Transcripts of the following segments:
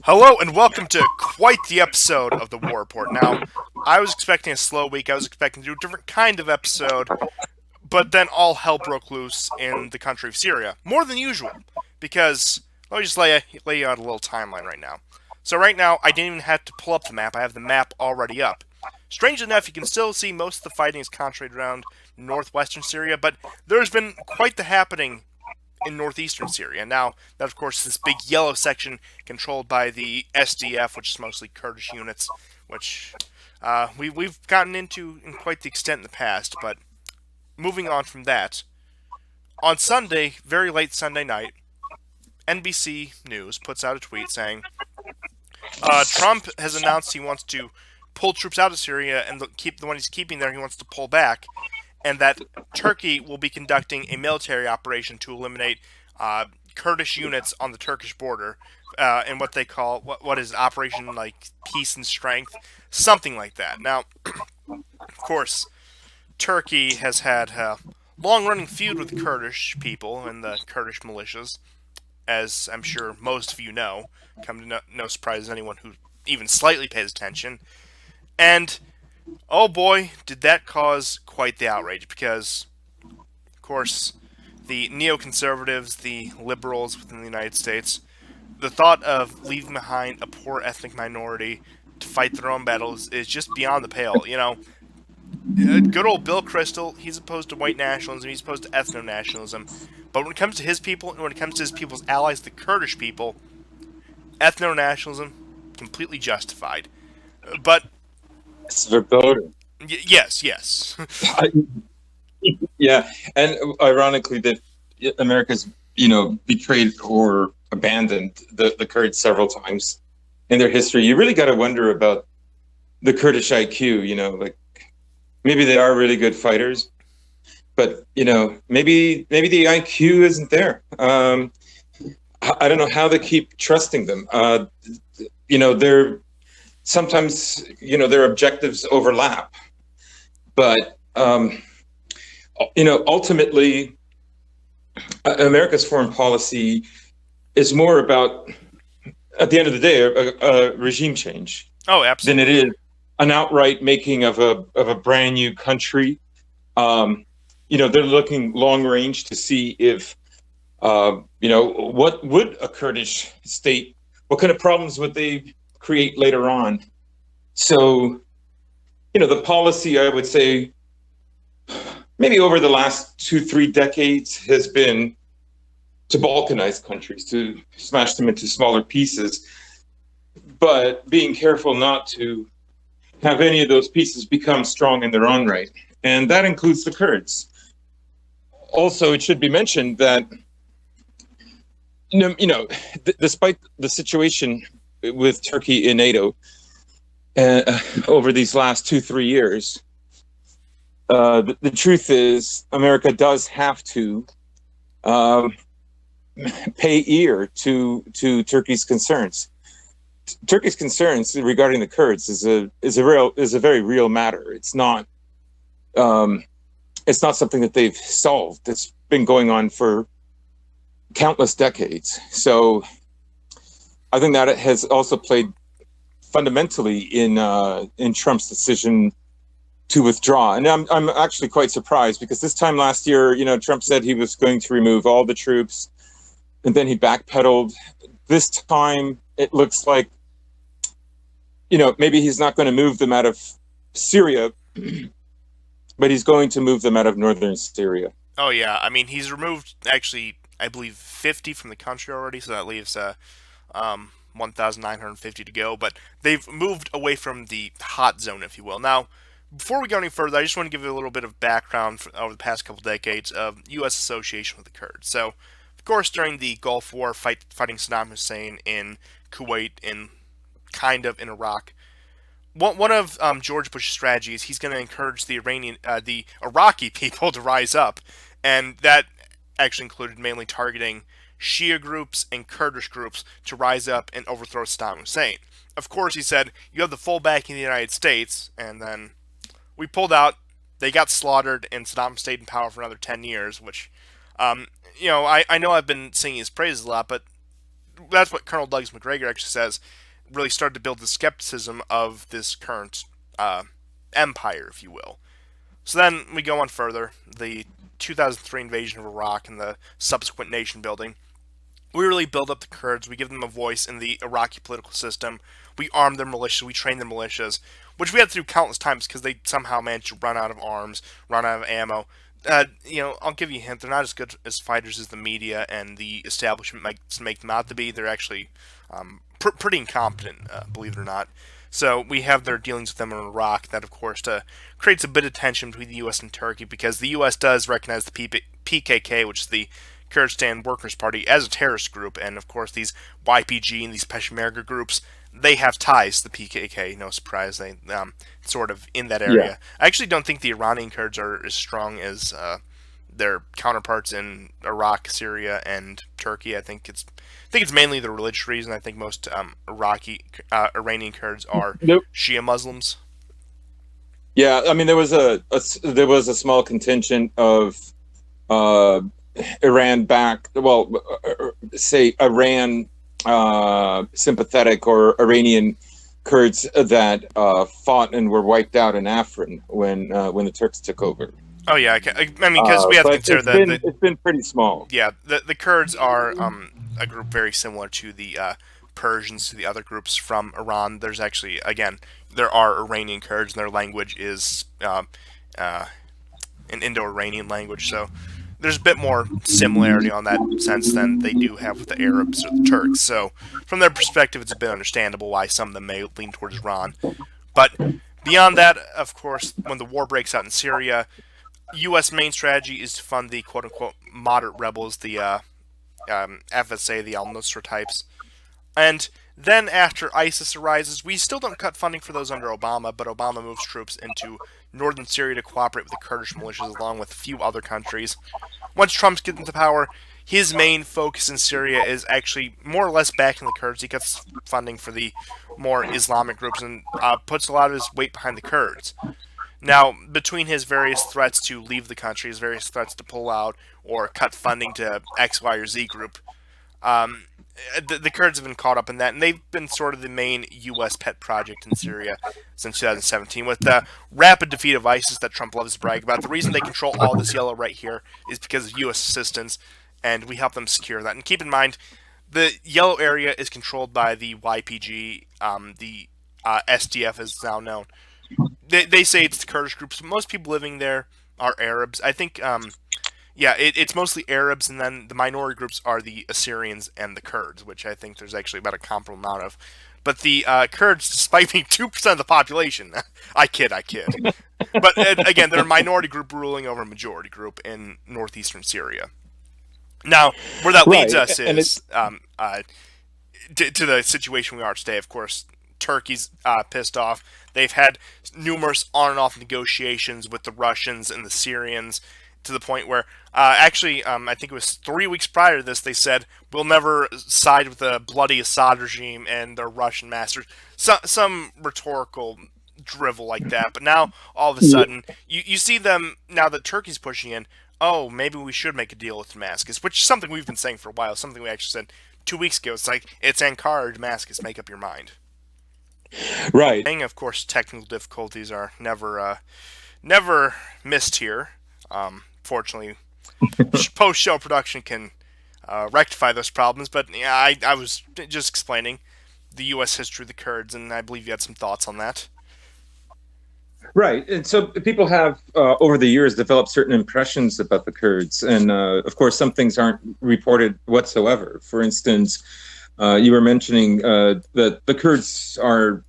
Hello and welcome to quite the episode of the War Report. Now, I was expecting a slow week. I was expecting to do a different kind of episode, but then all hell broke loose in the country of Syria, more than usual. Because let me just lay you out a little timeline right now. So right now, I didn't even have to pull up the map. I have the map already up. Strangely enough, you can still see most of the fighting is concentrated around northwestern Syria, but there's been quite the happening in northeastern Syria. Now, that of course is this big yellow section controlled by the SDF, which is mostly Kurdish units, which we've gotten into in quite the extent in the past. But moving on from that, on Sunday, very late Sunday night, NBC News puts out a tweet saying Trump has announced he wants to pull troops out of Syria and keep the one he's keeping there. He wants to pull back, and that Turkey will be conducting a military operation to eliminate Kurdish units on the Turkish border, and what they call what is Operation like Peace and Strength, something like that. Now, of course, Turkey has had a long-running feud with the Kurdish people and the Kurdish militias, as I'm sure most of you know. Come to no surprise to anyone who even slightly pays attention. And oh boy, did that cause quite the outrage because, of course, the neoconservatives, the liberals within the United States, the thought of leaving behind a poor ethnic minority to fight their own battles is just beyond the pale. Good old Bill Kristol, he's opposed to white nationalism, he's opposed to ethno-nationalism. But when it comes to his people, and when it comes to his people's allies, the Kurdish people, ethno-nationalism, completely justified. But, It's verboten. yes, yes. Yeah, and ironically, that America's betrayed or abandoned the Kurds several times in their history. You really got to wonder about the Kurdish IQ. Like maybe they are really good fighters, but maybe the IQ isn't there. I don't know how they keep trusting them. They're sometimes their objectives overlap, but ultimately, America's foreign policy is more about, at the end of the day, a regime change Oh, than it absolutely. is an outright making of a brand new country. They're looking long range to see if what would a Kurdish state, what kind of problems would they create later on. So, the policy, I would say, maybe over the last 2, 3 decades has been to balkanize countries, to smash them into smaller pieces, but being careful not to have any of those pieces become strong in their own right. And that includes the Kurds. Also, it should be mentioned that, despite the situation with Turkey in NATO over these last 2, 3 years, the truth is America does have to um, pay ear to Turkey's concerns. Turkey's concerns regarding the Kurds is a very real matter. Um, it's not something that they've solved. It's been going on for countless decades. So I think that it has also played fundamentally in Trump's decision to withdraw. And I'm actually quite surprised because this time last year, Trump said he was going to remove all the troops, and then he backpedaled. This time, it looks like maybe he's not going to move them out of Syria, but he's going to move them out of northern Syria. Oh yeah, I mean he's removed actually I believe 50 from the country already, so that leaves 1,950 to go. But they've moved away from the hot zone, if you will. Now, before we go any further, I just want to give you a little bit of background over the past couple decades of U.S. association with the Kurds. So, of course, during the Gulf War, fighting Saddam Hussein in Kuwait and kind of in Iraq, one of George Bush's strategies, he's going to encourage the Iraqi people to rise up, and that actually included mainly targeting Shia groups and Kurdish groups to rise up and overthrow Saddam Hussein. Of course, he said you have the full backing of the United States, and then we pulled out. They got slaughtered, and Saddam stayed in power for another 10 years. Which, I know I've been singing his praises a lot, but that's what Colonel Douglas McGregor actually says really started to build the skepticism of this current empire, if you will. So then we go on further. The 2003 invasion of Iraq and the subsequent nation building. We really build up the Kurds. We give them a voice in the Iraqi political system. We arm their militias. We train their militias, which we had to do countless times because they somehow managed to run out of arms, run out of ammo. I'll give you a hint. They're not as good as fighters as the media and the establishment makes make them out to be. They're actually pretty incompetent, believe it or not. So we have their dealings with them in Iraq. That, of course, creates a bit of tension between the U.S. and Turkey because the U.S. does recognize the PKK, which is the Kurdistan Workers' Party, as a terrorist group. And, of course, these YPG and these Peshmerga groups, they have ties to the PKK. No surprise. They sort of in that area. Yeah. I actually don't think the Iranian Kurds are as strong as their counterparts in Iraq, Syria, and Turkey. I think it's mainly the religious reason. I think most Iranian Kurds are Nope. Shia Muslims. Yeah, I mean there was a small contingent of say Iran sympathetic or Iranian Kurds that fought and were wiped out in Afrin when the Turks took over. Oh yeah, I mean because we have to consider that it's been pretty small. Yeah, the Kurds are a group very similar to the Persians, to the other groups from Iran. There's actually, again, there are Iranian Kurds, and their language is an Indo-Iranian language, so there's a bit more similarity on that sense than they do have with the Arabs or the Turks. So from their perspective, it's a bit understandable why some of them may lean towards Iran. But beyond that, of course, when the war breaks out in Syria, U.S. main strategy is to fund the quote-unquote moderate rebels, the FSA, the al-Nusra types. And then after ISIS arises, we still don't cut funding for those under Obama, but Obama moves troops into northern Syria to cooperate with the Kurdish militias along with a few other countries. Once Trump gets into power, his main focus in Syria is actually more or less backing the Kurds. He cuts funding for the more Islamic groups and puts a lot of his weight behind the Kurds. Now, between his various threats to leave the country, his various threats to pull out or cut funding to X, Y, or Z group, the Kurds have been caught up in that, and they've been sort of the main U.S. pet project in Syria since 2017. With the rapid defeat of ISIS that Trump loves to brag about, the reason they control all this yellow right here is because of U.S. assistance, and we help them secure that. And keep in mind, the yellow area is controlled by the YPG, the SDF is now known. They say it's the Kurdish groups. Most people living there are Arabs. I think, it's mostly Arabs, and then the minority groups are the Assyrians and the Kurds, which I think there's actually about a comparable amount of. But the Kurds, despite being 2% of the population, I kid. But again, they're a minority group ruling over a majority group in northeastern Syria. Now, where that leads us is to the situation we are today. Of course, Turkey's pissed off. They've had numerous on and off negotiations with the Russians and the Syrians to the point where, I think it was 3 weeks prior to this, they said, we'll never side with the bloody Assad regime and their Russian masters. Some rhetorical drivel like that. But now, all of a sudden, you see them, now that Turkey's pushing in, oh, maybe we should make a deal with Damascus, which is something we've been saying for a while, something we actually said 2 weeks ago. It's like, it's Ankara or Damascus, make up your mind. Right. And of course, technical difficulties are never missed here. Fortunately, post-show production can rectify those problems. But yeah, I was just explaining the U.S. history of the Kurds, and I believe you had some thoughts on that. Right. And so people have, over the years, developed certain impressions about the Kurds. And, of course, some things aren't reported whatsoever. For instance, you were mentioning that the Kurds are,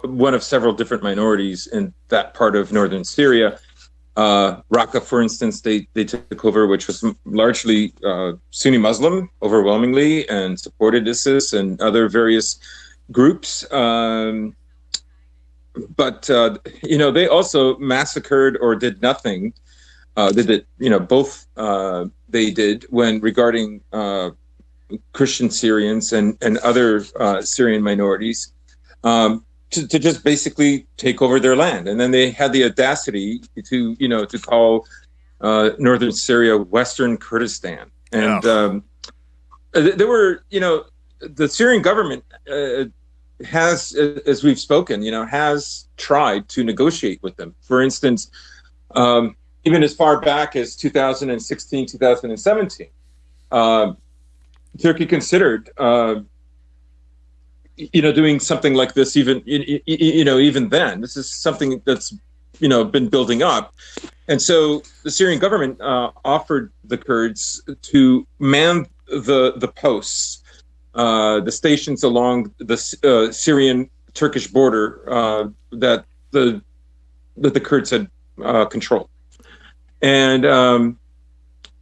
one of several different minorities in that part of northern Syria. Raqqa, for instance, they took over, which was largely Sunni Muslim, overwhelmingly, and supported ISIS and other various groups. But they also massacred or did nothing. Both they did when regarding Christian Syrians and other Syrian minorities to just basically take over their land. And then they had the audacity to call northern Syria Western Kurdistan. And there were, the Syrian government has, as we've spoken, has tried to negotiate with them. For instance, even as far back as 2016, 2017, Turkey considered, doing something like this. Even then, this is something that's been building up, and so the Syrian government offered the Kurds to man the posts, the stations along the Syrian-Turkish border that the Kurds had controlled, and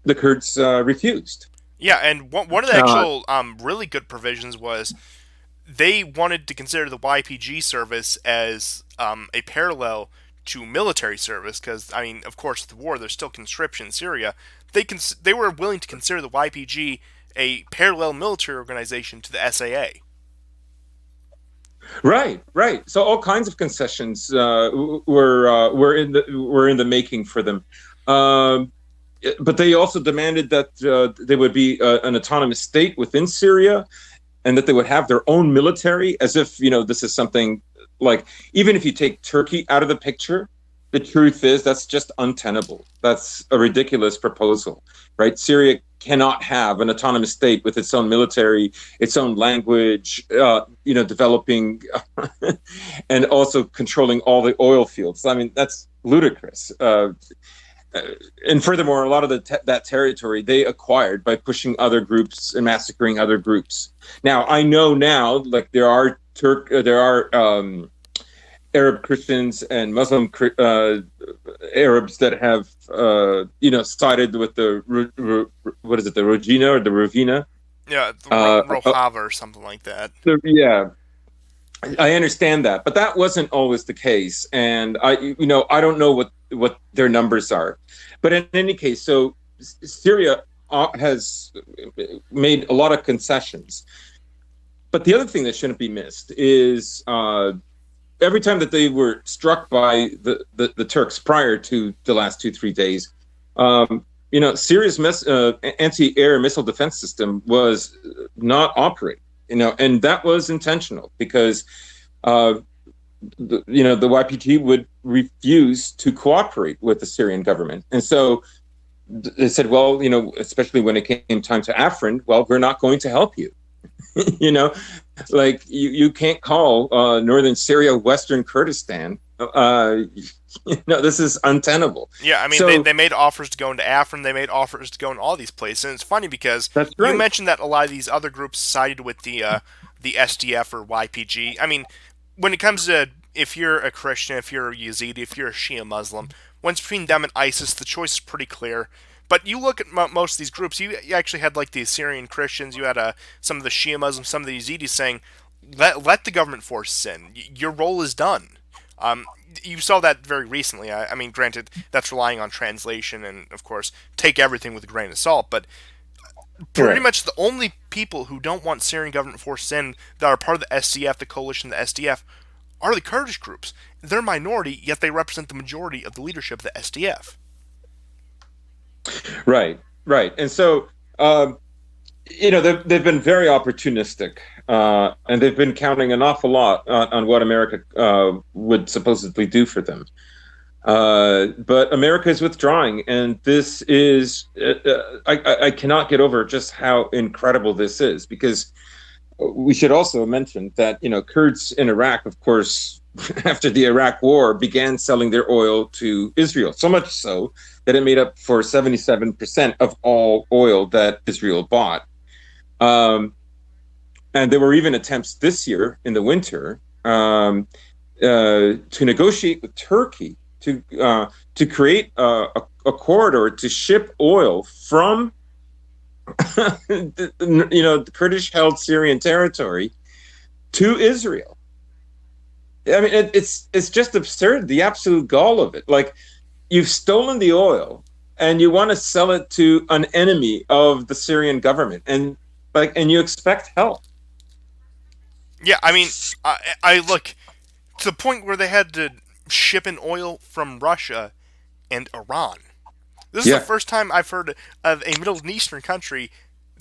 the Kurds refused. Yeah, and one of the actual really good provisions was they wanted to consider the YPG service as a parallel to military service, because, I mean, of course, the war, there's still conscription in Syria. They were willing to consider the YPG a parallel military organization to the SAA. Right. So all kinds of concessions were in the making for them, but they also demanded that they would be an autonomous state within Syria, and that they would have their own military, as if this is something like, even if you take Turkey out of the picture, the truth is that's just untenable. That's a ridiculous proposal, right? Syria cannot have an autonomous state with its own military, its own language, developing and also controlling all the oil fields. I mean, that's ludicrous. And furthermore, a lot of that territory they acquired by pushing other groups and massacring other groups. Now, I know like there are Arab Christians and Muslim Arabs that have sided with the the Rojina or the Rovina? Yeah, Rojava or something like that. Yeah. I understand that, but that wasn't always the case, and I don't know what their numbers are, but in any case, so Syria has made a lot of concessions. But the other thing that shouldn't be missed is every time that they were struck by the Turks prior to the last 2-3 days, Syria's anti-air missile defense system was not operating. And that was intentional because, the YPG would refuse to cooperate with the Syrian government. And so they said, well, especially when it came time to Afrin, well, we're not going to help you. Like you can't call northern Syria Western Kurdistan. This is untenable. Yeah, I mean, they made offers to go into Afrin. They made offers to go in all these places. And it's funny because you mentioned that a lot of these other groups sided with the SDF or YPG. I mean, when it comes to if you're a Christian, if you're a Yazidi, if you're a Shia Muslim, when it's between them and ISIS, the choice is pretty clear. But you look at most of these groups, you actually had like the Assyrian Christians, you had some of the Shia Muslims, some of the Yazidis saying, let the government forces in. Your role is done. You saw that very recently. I mean, granted, that's relying on translation and, of course, take everything with a grain of salt, but pretty much the only people who don't want Syrian government forces in that are part of the SDF, the coalition, the SDF, are the Kurdish groups. They're a minority, yet they represent the majority of the leadership of the SDF. Right. And so, they've been very opportunistic, and they've been counting an awful lot on what America would supposedly do for them. But America is withdrawing, and this is, I cannot get over just how incredible this is, because we should also mention that, Kurds in Iraq, of course, after the Iraq War, began selling their oil to Israel, so much so that it made up for 77% of all oil that Israel bought. And there were even attempts this year in the winter to negotiate with Turkey to create a corridor to ship oil from the Kurdish-held Syrian territory to Israel. I mean, it's just absurd, the absolute gall of it. Like, you've stolen the oil and you want to sell it to an enemy of the Syrian government, and you expect help. Yeah, I mean, I look to the point where they had to ship in oil from Russia and Iran. This is the first time I've heard of a Middle Eastern country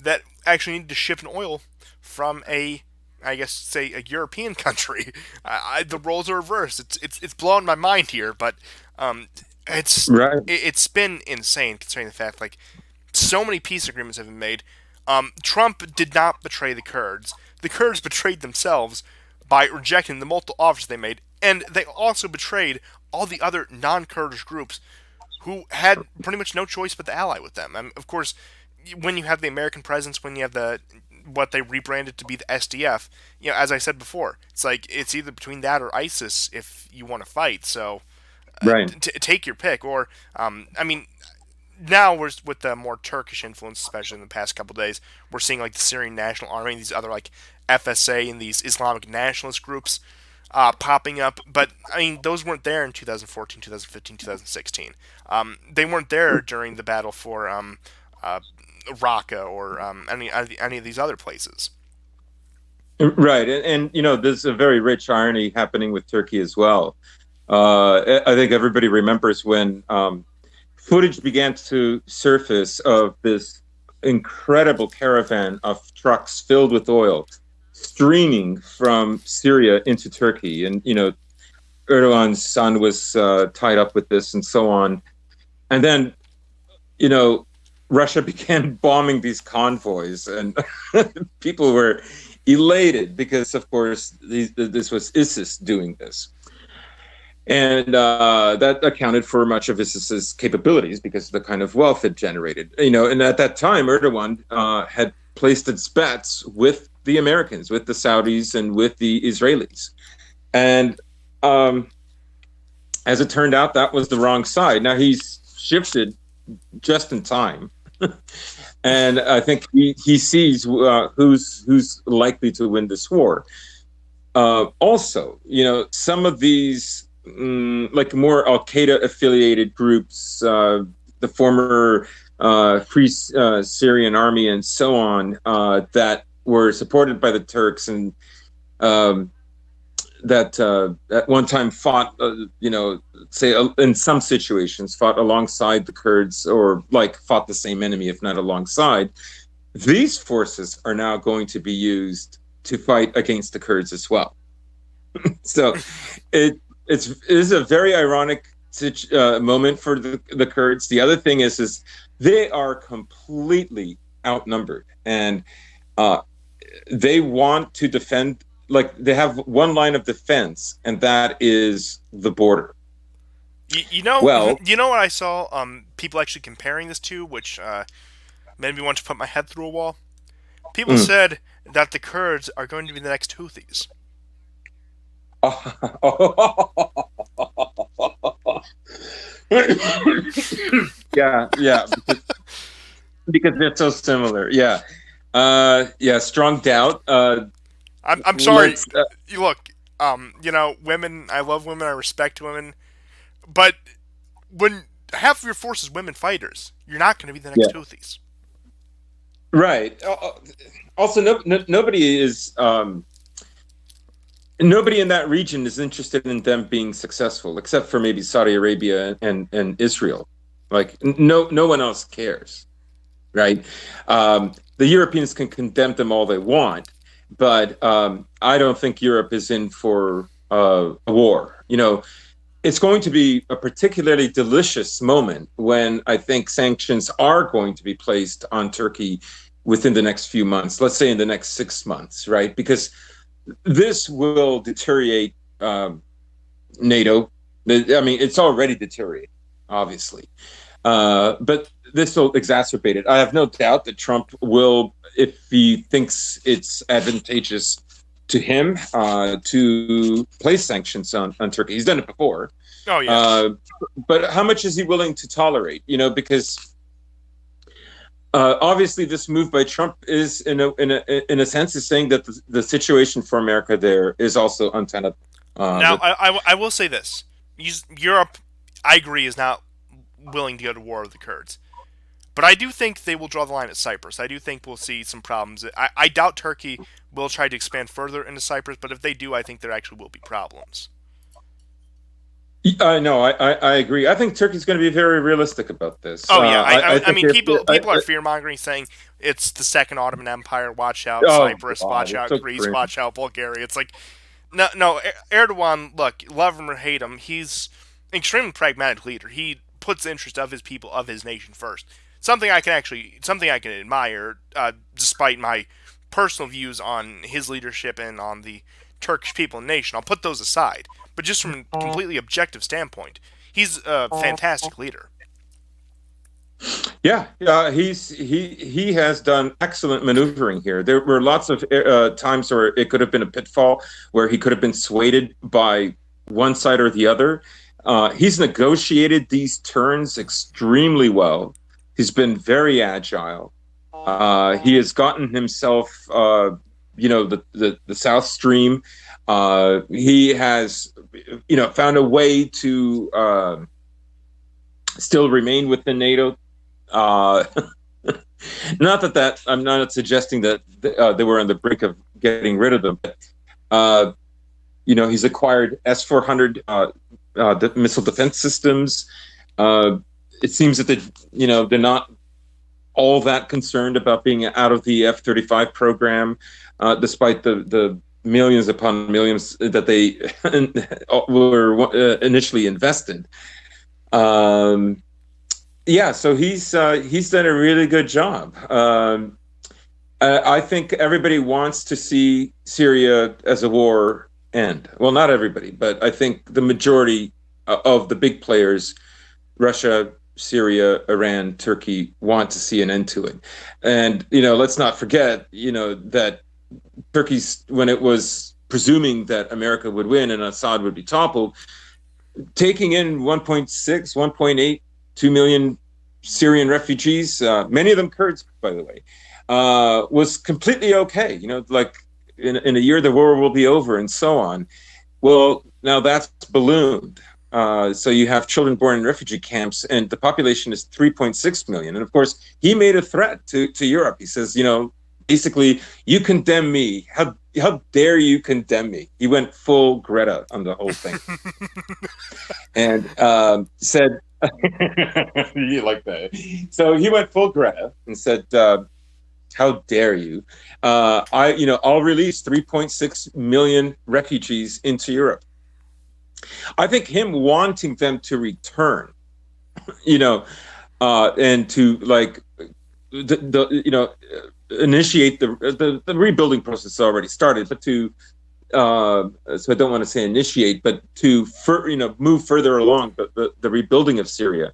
that actually needed to ship an oil from I guess, say, a European country. The roles are reversed. It's blowing my mind here, but um, Right. it's been insane considering the fact like so many peace agreements have been made. Trump did not betray the Kurds. The Kurds betrayed themselves by rejecting the multiple offers they made, and they also betrayed all the other non-Kurdish groups who had pretty much no choice but to ally with them. Of course, when you have the American presence, when you have the what they rebranded to be the SDF, as I said before, it's like it's either between that or ISIS if you want to fight. So Right. take your pick. Or now we're with the more Turkish influence, especially in the past couple of days, we're seeing like the Syrian National Army and these other like FSA and these Islamic nationalist groups popping up. But those weren't there in 2014, 2015, 2016. They weren't there during the battle for Raqqa or any of these other places. Right. And there's a very rich irony happening with Turkey as well. I think everybody remembers when footage began to surface of this incredible caravan of trucks filled with oil streaming from Syria into Turkey. And, Erdogan's son was tied up with this and so on. And then, Russia began bombing these convoys, and people were elated because, of course, this was ISIS doing this. And that accounted for much of ISIS's capabilities because of the kind of wealth it generated. And at that time, Erdogan had placed its bets with the Americans, with the Saudis, and with the Israelis. And as it turned out, that was the wrong side. Now he's shifted just in time. And I think he sees who's likely to win this war. Also, some of these like more Al Qaeda affiliated groups, the former Free Syrian Army and so on, that were supported by the Turks and that at one time fought, say in some situations fought alongside the Kurds, or like fought the same enemy, if not alongside. These forces are now going to be used to fight against the Kurds as well. So it is a very ironic moment for the Kurds. The other thing is they are completely outnumbered, and they want to defend. Like, they have one line of defense, and that is the border. Well, you know what I saw people actually comparing this to, which made me want to put my head through a wall? People said that the Kurds are going to be the next Houthis. Yeah, because they're so similar. Yeah, strong doubt. I'm sorry. Look, women. I love women. I respect women, but when half of your force is women fighters, you're not going to be the next Houthis. Right. Also, nobody is. Nobody in that region is interested in them being successful, except for maybe Saudi Arabia and Israel. Like, no one else cares, right? The Europeans can condemn them all they want, but I don't think Europe is in for a war. It's going to be a particularly delicious moment when I think sanctions are going to be placed on Turkey within the next few months, let's say in the next 6 months, right? Because this will deteriorate NATO. It's already deteriorated, obviously. But this will exacerbate it. I have no doubt that Trump will, if he thinks it's advantageous to him, to place sanctions on Turkey. He's done it before. Oh, yeah. But how much is he willing to tolerate? Because obviously, this move by Trump is, in a sense, is saying that the situation for America there is also untenable. Now, I will say this: Europe, I agree, is not willing to go to war with the Kurds, but I do think they will draw the line at Cyprus. I do think we'll see some problems. I doubt Turkey will try to expand further into Cyprus, but if they do, I think there actually will be problems. No, I agree. I think Turkey's going to be very realistic about this. Oh yeah, I I I think mean people are fear mongering, saying it's the second Ottoman Empire. Watch out, oh Cyprus. God, Watch it's out, so Greece. cringe. Watch out, Bulgaria. It's like no, Erdogan. Look, love him or hate him, he's an extremely pragmatic leader. He puts the interest of his people, of his nation first. Something I can admire, despite my personal views on his leadership and on the Turkish people and nation. I'll put those aside, but just from a completely objective standpoint, he's a fantastic leader. Yeah, he has done excellent maneuvering here. There were lots of times where it could have been a pitfall, where he could have been swayed by one side or the other. He's negotiated these turns extremely well. He's been very agile. He has gotten himself, the South Stream. He has, found a way to still remain within NATO. Uh, Not that I'm not suggesting that they were on the brink of getting rid of them. But, he's acquired S-400 missile defense systems. It seems that they're not all that concerned about being out of the F-35 program, despite the millions upon millions that they were initially invested. Yeah, so he's done a really good job. I think everybody wants to see Syria as a war end. Well, not everybody, but I think the majority of the big players, Russia, Syria, Iran, Turkey, want to see an end to it. And let's not forget, that Turkey's, when it was presuming that America would win and Assad would be toppled, taking in 1.6, 1.8, 2 million Syrian refugees, many of them Kurds, by the way, was completely okay. Like in a year, the war will be over and so on. Well, now that's ballooned. So you have children born in refugee camps, and the population is 3.6 million. And of course, he made a threat to Europe. He says, basically, you condemn me. How dare you condemn me? He went full Greta on the whole thing, and said, "You like that?" So he went full Greta and said, "How dare you? I'll release 3.6 million refugees into Europe." I think him wanting them to return, and to initiate the rebuilding process already started, but to so I don't want to say initiate, but to move further along the rebuilding of Syria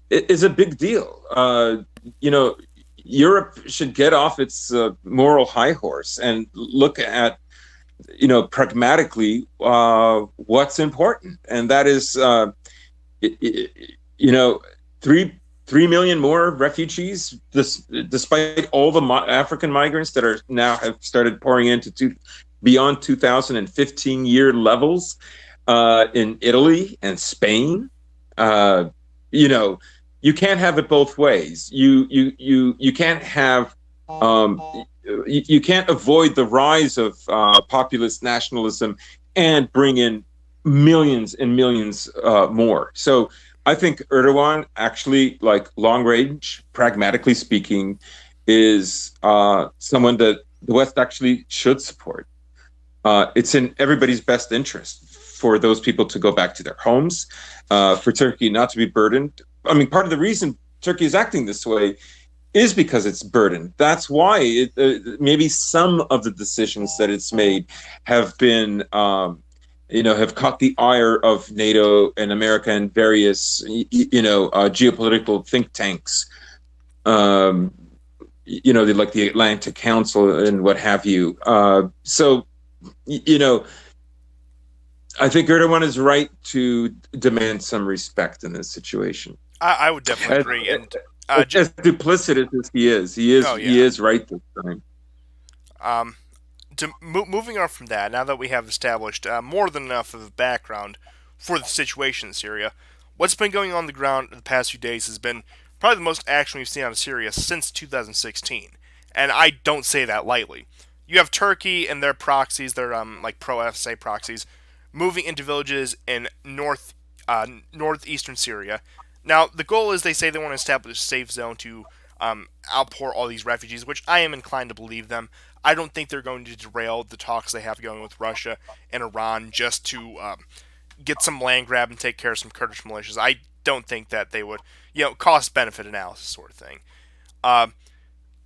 is a big deal. Europe should get off its moral high horse and look at pragmatically what's important, and that is 3 million more refugees, despite all the African migrants that are now have started pouring into beyond 2015 year levels in Italy and Spain. You can't have it both ways. You can't have you can't avoid the rise of populist nationalism and bring in millions and millions more. So I think Erdogan actually, like long range, pragmatically speaking, is someone that the West actually should support. It's in everybody's best interest for those people to go back to their homes, for Turkey not to be burdened. I mean, part of the reason Turkey is acting this way is because it's burdened. That's why maybe some of the decisions that it's made have been, have caught the ire of NATO and America and various, geopolitical think tanks, like the Atlantic Council and what have you. I think Erdogan is right to demand some respect in this situation. I would definitely agree. And as duplicitous as he is, he is right this time. Moving on from that, now that we have established more than enough of a background for the situation in Syria, what's been going on the ground the past few days has been probably the most action we've seen out of Syria since 2016. And I don't say that lightly. You have Turkey and their proxies, their pro-FSA proxies, moving into villages in northeastern Syria. Now, the goal is they say they want to establish a safe zone to outpour all these refugees, which I am inclined to believe them. I don't think they're going to derail the talks they have going with Russia and Iran just to get some land grab and take care of some Kurdish militias. I don't think that they would, cost benefit analysis sort of thing. Uh,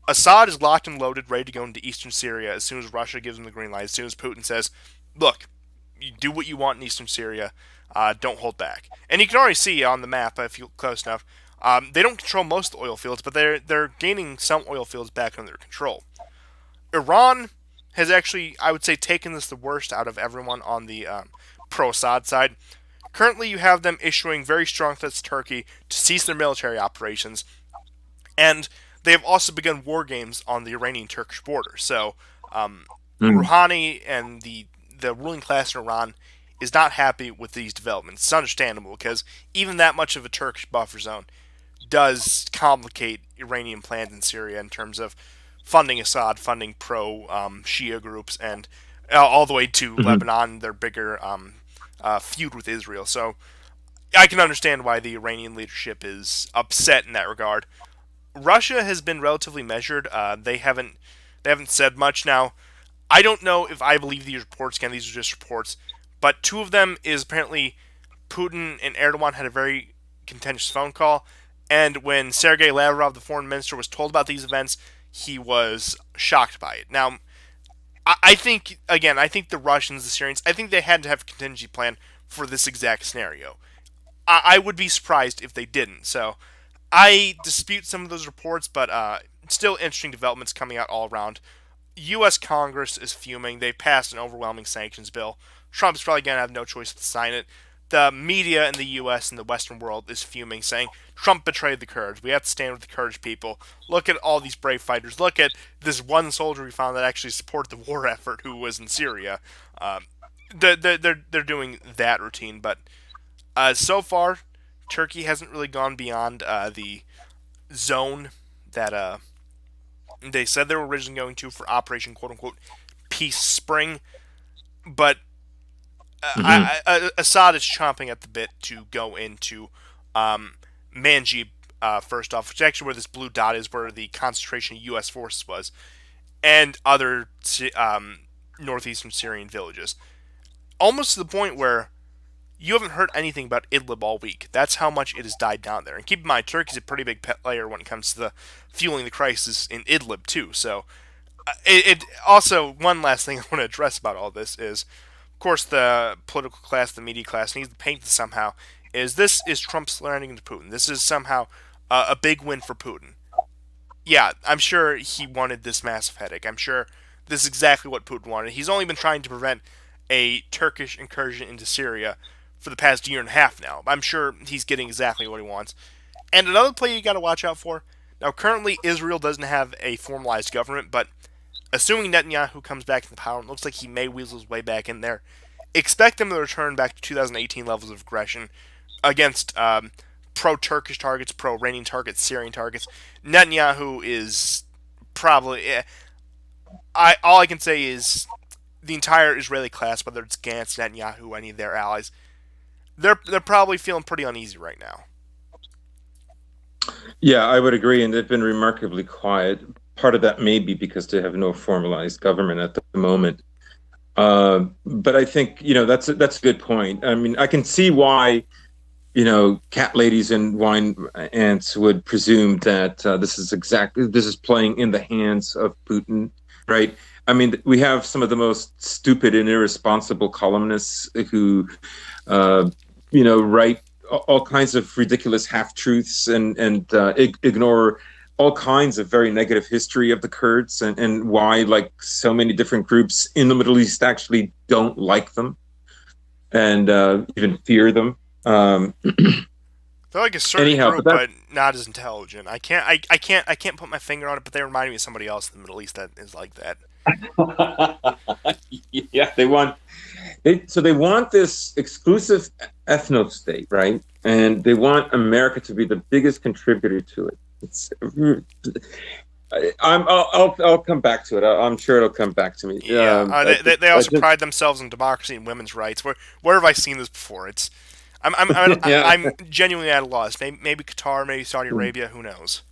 Assad is locked and loaded, ready to go into eastern Syria as soon as Russia gives him the green light. As soon as Putin says, "Look, you do what you want in eastern Syria, don't hold back." And you can already see on the map if you look close enough. They don't control most of the oil fields, but they're gaining some oil fields back under their control. Iran has actually, I would say, taken this the worst out of everyone on the pro-Assad side. Currently, you have them issuing very strong threats to Turkey to cease their military operations, and they have also begun war games on the Iranian-Turkish border. So, Rouhani and the ruling class in Iran is not happy with these developments. It's understandable because even that much of a Turkish buffer zone does complicate Iranian plans in Syria in terms of funding Assad, funding pro-Shia groups, and all the way to Lebanon, their bigger feud with Israel. So I can understand why the Iranian leadership is upset in that regard. Russia has been relatively measured. They haven't said much. Now, I don't know if I believe these reports. Again, these are just reports. But two of them is apparently Putin and Erdogan had a very contentious phone call. And when Sergei Lavrov, the foreign minister, was told about these events, he was shocked by it. Now, I think the Russians, the Syrians, I think they had to have a contingency plan for this exact scenario. I would be surprised if they didn't. So I dispute some of those reports, but still interesting developments coming out all around. U.S. Congress is fuming. They passed an overwhelming sanctions bill. Trump's probably going to have no choice but to sign it. The media in the U.S. and the Western world is fuming, saying Trump betrayed the Kurds. We have to stand with the Kurdish people. Look at all these brave fighters. Look at this one soldier we found that actually supported the war effort who was in Syria. They're doing that routine, but so far, Turkey hasn't really gone beyond the zone that they said they were originally going to for Operation "quote unquote" Peace Spring, but Assad is chomping at the bit to go into Manji first off, which is actually where this blue dot is, where the concentration of U.S. forces was, and other northeastern Syrian villages. Almost to the point where you haven't heard anything about Idlib all week. That's how much it has died down there. And keep in mind, Turkey's a pretty big player when it comes to the fueling the crisis in Idlib, too. So, it also, one last thing I want to address about all this is, of course, the political class, the media class, needs to paint this somehow, this is Trump slandering to Putin. This is somehow a big win for Putin. Yeah, I'm sure he wanted this massive headache. I'm sure this is exactly what Putin wanted. He's only been trying to prevent a Turkish incursion into Syria for the past year and a half now. I'm sure he's getting exactly what he wants. And another play you got to watch out for. Now, currently, Israel doesn't have a formalized government, but assuming Netanyahu comes back into power, it looks like he may weasel his way back in there. Expect him to return back to 2018 levels of aggression against pro-Turkish targets, pro-Iranian targets, Syrian targets. Netanyahu is probably... all I can say is the entire Israeli class, whether it's Gantz, Netanyahu, any of their allies, they're probably feeling pretty uneasy right now. Yeah, I would agree, and they've been remarkably quiet. Part of that may be because they have no formalized government at the moment. But I think that's a good point. I mean, I can see why cat ladies and wine ants would presume that this is playing in the hands of Putin, right? I mean, we have some of the most stupid and irresponsible columnists who write all kinds of ridiculous half-truths and ignore all kinds of very negative history of the Kurds and why, like so many different groups in the Middle East, actually don't like them and even fear them. They're like a certain group, but not as intelligent. I can't put my finger on it, but they remind me of somebody else in the Middle East that is like that. Yeah, they want this exclusive ethno state, right? And they want America to be the biggest contributor to it. I'll come back to it. I'm sure it'll come back to me. Yeah, they I also just pride themselves in democracy and women's rights. Where have I seen this before? yeah, I'm genuinely at a loss. Maybe Qatar, maybe Saudi Arabia. Who knows?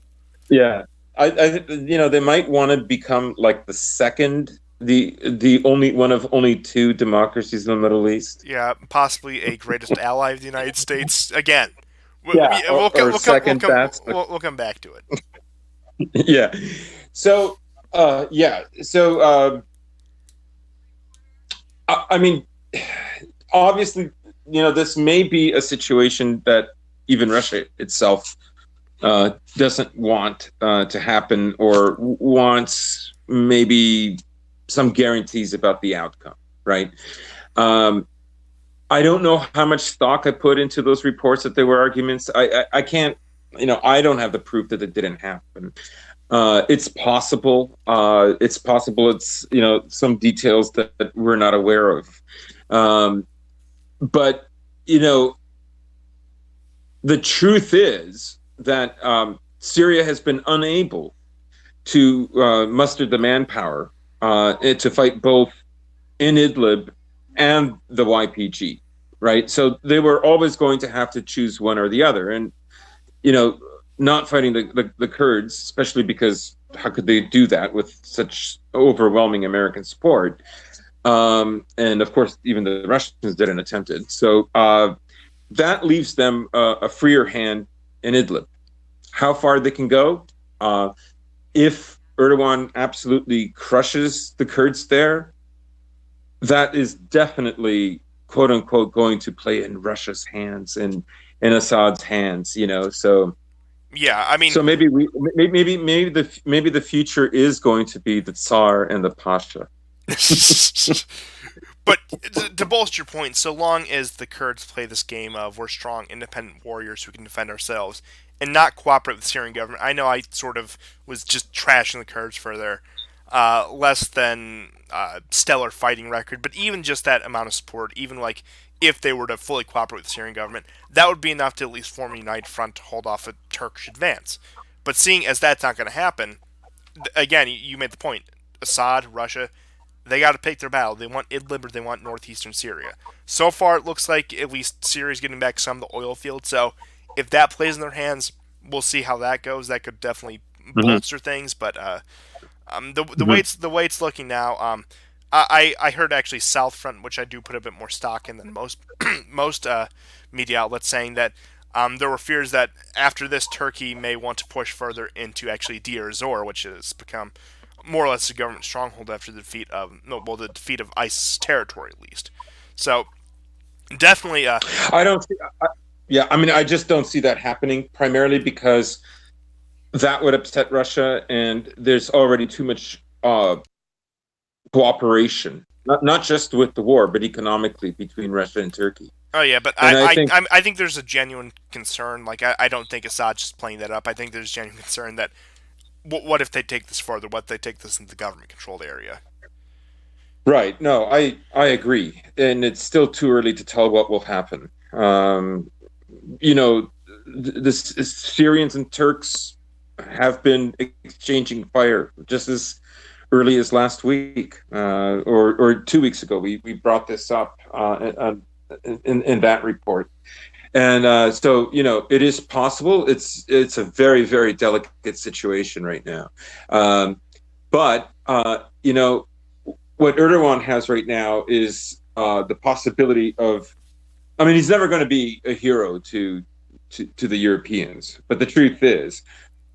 yeah. They might want to become like the only one of only two democracies in the Middle East. Yeah, possibly a greatest ally of the United States. Again, Yeah, or second best. we'll come back to it. Yeah. So, yeah. So, I mean, obviously, this may be a situation that even Russia itself doesn't want to happen, or wants maybe some guarantees about the outcome, right? Um, I don't know how much stock I put into those reports that there were arguments. I can't, I don't have the proof that it didn't happen. It's possible. It's possible. It's some details that we're not aware of. But the truth is that Syria has been unable to muster the manpower to fight both in Idlib and the YPG, right? So they were always going to have to choose one or the other. And, not fighting the Kurds, especially because how could they do that with such overwhelming American support? And of course, even the Russians didn't attempt it. So that leaves them a freer hand in Idlib. How far they can go? If Erdogan absolutely crushes the Kurds there, that is definitely, quote unquote, going to play in Russia's hands and in Assad's hands. So. Yeah, I mean, so maybe the future is going to be the Tsar and the Pasha. but to bolster your point, so long as the Kurds play this game of we're strong, independent warriors who can defend ourselves and not cooperate with the Syrian government, I know I sort of was just trashing the Kurds for their less than stellar fighting record, but even just that amount of support, even like if they were to fully cooperate with the Syrian government, that would be enough to at least form a united front to hold off a Turkish advance. But seeing as that's not going to happen, again, you made the point. Assad, Russia, they got to pick their battle. They want Idlib or they want northeastern Syria. So far, it looks like at least Syria's getting back some of the oil fields. So if that plays in their hands, we'll see how that goes. That could definitely bolster things. But the way it's looking now, I heard actually South Front, which I do put a bit more stock in than most media outlets, saying that there were fears that after this, Turkey may want to push further into actually Deir ez-Zor, which has become more or less a government stronghold after the defeat of the defeat of ISIS territory at least. So definitely, I don't. Yeah, I mean, I just don't see that happening. Primarily because that would upset Russia, and there's already too much cooperation, not just with the war, but economically between Russia and Turkey. Oh yeah, but I think there's a genuine concern. Like I don't think Assad's just playing that up. I think there's genuine concern that what if they take this further? What if they take this into the government-controlled area? Right. No, I agree, and it's still too early to tell what will happen. The Syrians and Turks have been exchanging fire just as early as last week or 2 weeks ago. We brought this up in that report. And so, it is possible. It's a very, very delicate situation right now. But what Erdogan has right now is the possibility of, I mean, he's never going to be a hero to the Europeans. But the truth is,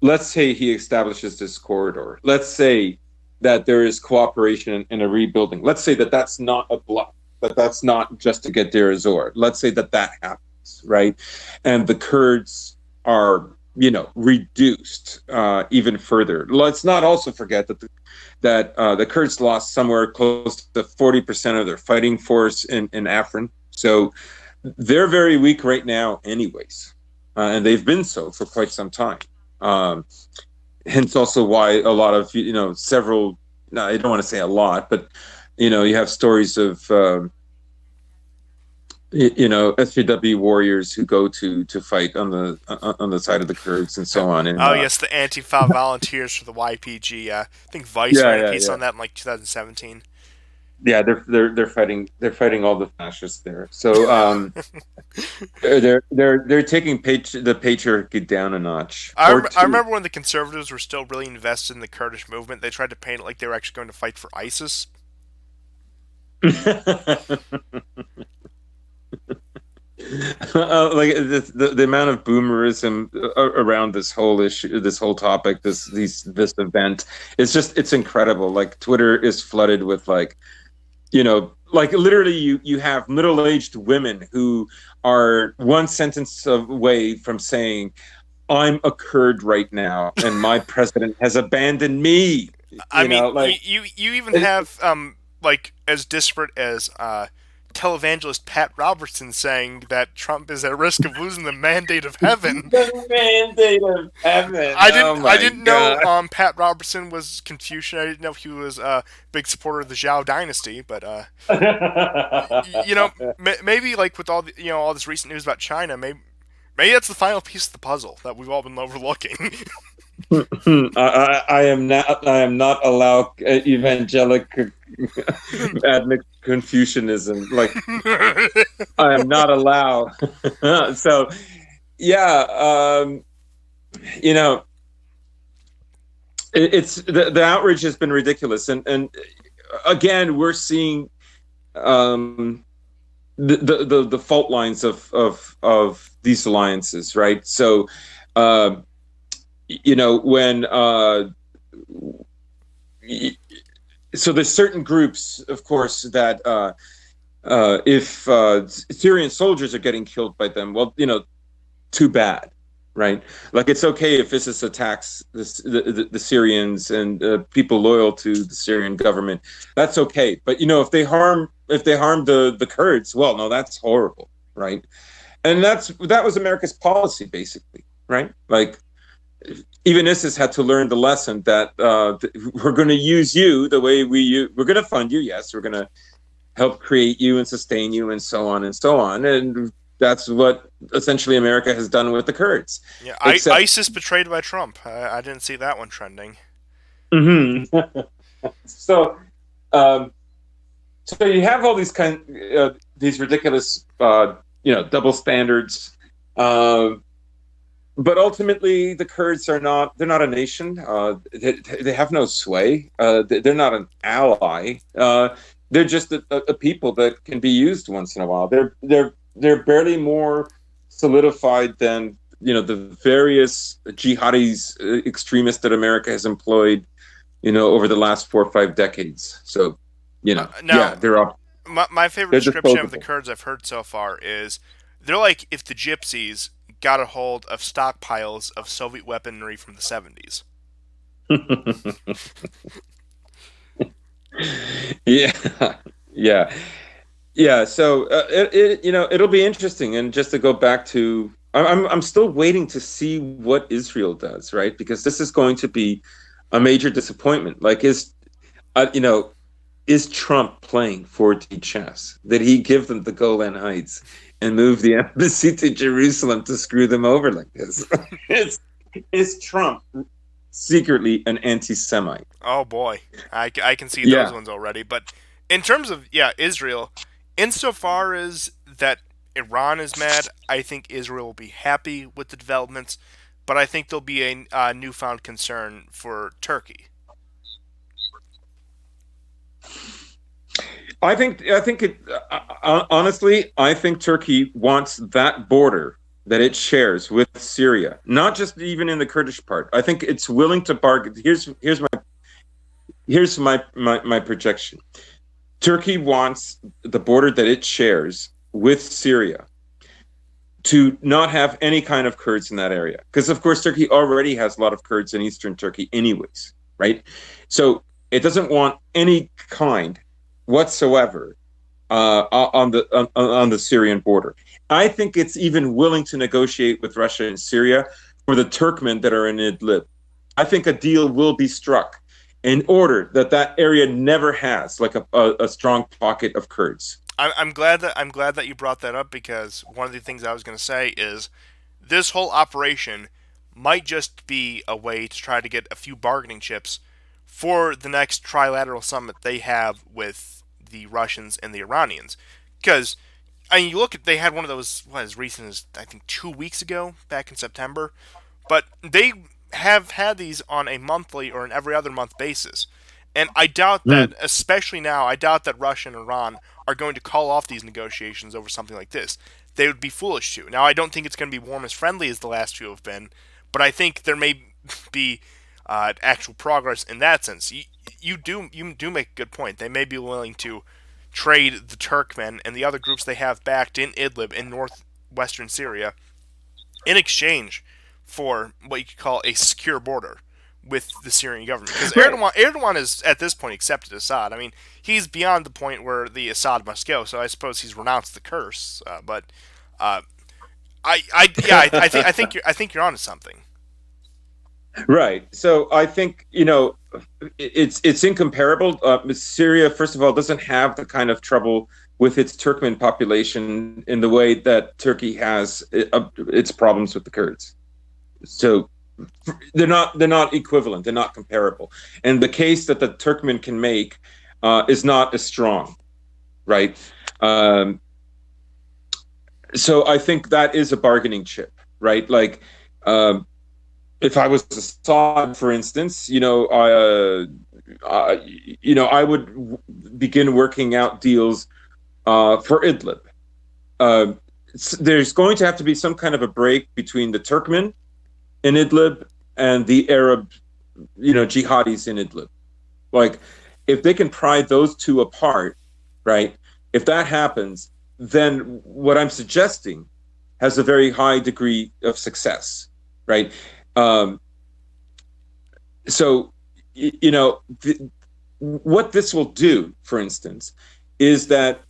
let's say he establishes this corridor. Let's say that there is cooperation and a rebuilding. Let's say that that's not a bluff, that that's not just to get Deir ez-Zor. Let's say that happens, right? And the Kurds are, reduced even further. Let's not also forget that the Kurds lost somewhere close to 40% of their fighting force in Afrin. So they're very weak right now anyways. And they've been so for quite some time. Hence also why a lot of, several, no, I don't want to say a lot, but, you have stories of SJW warriors who go to fight on the side of the Kurds and so on. And Oh yes, the Antifa volunteers for the YPG. I think Vice yeah, ran a yeah, piece yeah, on that in like 2017. yeah. They're fighting all the fascists there. So they're taking the patriarchy down a notch or I two. remember when the conservatives were still really invested in the Kurdish movement. They tried to paint it like they were actually going to fight for ISIS. Like the amount of boomerism around this whole issue, this whole topic, this event, it's incredible. Like Twitter is flooded with like literally you have middle-aged women who are one sentence away from saying, "I'm a Kurd right now, and my president has abandoned me." I mean, Like you even have like as disparate as televangelist Pat Robertson saying that Trump is at risk of losing the mandate of heaven. the mandate of heaven. Oh I my didn't know God. Pat Robertson was Confucian. I didn't know he was a big supporter of the Zhao dynasty. But maybe like with all all this recent news about China, maybe that's the final piece of the puzzle that we've all been overlooking. I am not allowed evangelical ethnic Confucianism. Like I am not allowed. So yeah, you know, it's the outrage has been ridiculous, and again we're seeing the fault lines of these alliances, right? So. When so there's certain groups, of course, that if Syrian soldiers are getting killed by them, well, too bad, right? Like it's okay if ISIS attacks the Syrians and people loyal to the Syrian government, that's okay. But if they harm the Kurds, well, no, that's horrible, right? And that was America's policy, basically, right? Like. Even ISIS had to learn the lesson that we're going to use you the way we're going to fund you. Yes, we're going to help create you and sustain you, and so on and so on. And that's what essentially America has done with the Kurds. Yeah, Except, ISIS betrayed by Trump. I didn't see that one trending. mm-hmm. So, so you have all these these ridiculous, double standards. But ultimately, the Kurds they're not a nation. They have no sway. They're not an ally. They're just a people that can be used once in a while. They're barely more solidified than the various jihadis, extremists that America has employed, over the last 4 or 5 decades. So, now, they're up. My favorite description of the Kurds I've heard so far is they're like if the gypsies got a hold of stockpiles of Soviet weaponry from the 70s. Yeah. So it'll be interesting. And just to go back to, I'm still waiting to see what Israel does, right? Because this is going to be a major disappointment. Like, is Trump playing 4D chess? Did he give them the Golan Heights and move the embassy to Jerusalem to screw them over like this? Is Trump secretly an anti-Semite? Oh boy, I can see those ones already. But in terms of Israel, insofar as that Iran is mad, I think Israel will be happy with the developments. But I think there'll be a newfound concern for Turkey. I think it honestly. I think Turkey wants that border that it shares with Syria, not just even in the Kurdish part. I think it's willing to bargain. Here's my projection. Turkey wants the border that it shares with Syria to not have any kind of Kurds in that area, because of course Turkey already has a lot of Kurds in eastern Turkey, anyways, right? So it doesn't want any kind whatsoever on the Syrian border. I think it's even willing to negotiate with Russia and Syria for the Turkmen that are in Idlib. I think a deal will be struck in order that area never has like a strong pocket of Kurds. I'm glad that you brought that up, because one of the things I was going to say is this whole operation might just be a way to try to get a few bargaining chips for the next trilateral summit they have with the Russians and the Iranians. Because I mean, you look at, they had one of those, what, as recent as I think 2 weeks ago, back in September, but they have had these on a monthly or an every other month basis. And I doubt that, especially now, I doubt that Russia and Iran are going to call off these negotiations over something like this. They would be foolish to. Now, I don't think it's going to be warm as friendly as the last two have been, but I think there may be actual progress in that sense. You do make a good point. They may be willing to trade the Turkmen and the other groups they have backed in Idlib in northwestern Syria in exchange for what you could call a secure border with the Syrian government. Because Erdogan is, at this point, accepted Assad. I mean, he's beyond the point where the Assad must go, so I suppose he's renounced the curse. But I think you're onto something. Right. So I think, it's incomparable. Syria, first of all, doesn't have the kind of trouble with its Turkmen population in the way that Turkey has its problems with the Kurds. So they're not equivalent. They're not comparable. And the case that the Turkmen can make is not as strong, right? So I think that is a bargaining chip, right? Like, if I was Assad, for instance, I would begin working out deals for Idlib. There's going to have to be some kind of a break between the Turkmen in Idlib and the Arab, jihadis in Idlib. Like, if they can pry those two apart, right? If that happens, then what I'm suggesting has a very high degree of success, right? What this will do, for instance, is that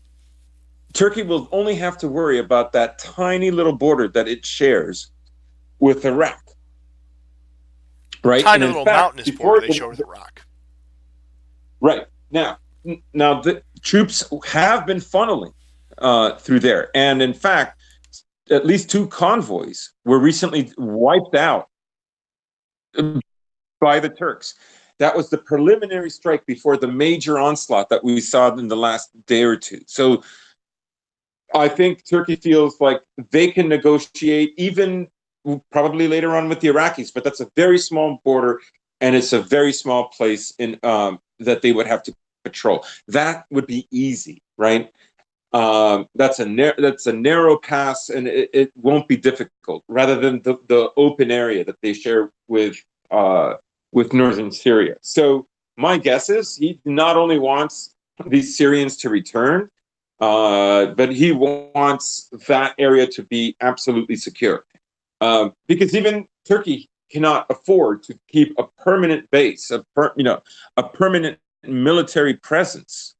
Turkey will only have to worry about that tiny little border that it shares with Iraq, right? Tiny little mountainous border they share with Iraq. Right. Now the troops have been funneling through there, and in fact, at least 2 convoys were recently wiped out by the Turks. That was the preliminary strike before the major onslaught that we saw in the last day or two. So I think Turkey feels like they can negotiate, even probably later on with the Iraqis, but that's a very small border, and it's a very small place in that they would have to patrol. That would be easy, right? That's a narrow pass, and it won't be difficult, rather than the open area that they share with northern Syria. So my guess is he not only wants these Syrians to return, but he wants that area to be absolutely secure, because even Turkey cannot afford to keep a permanent base, a permanent military presence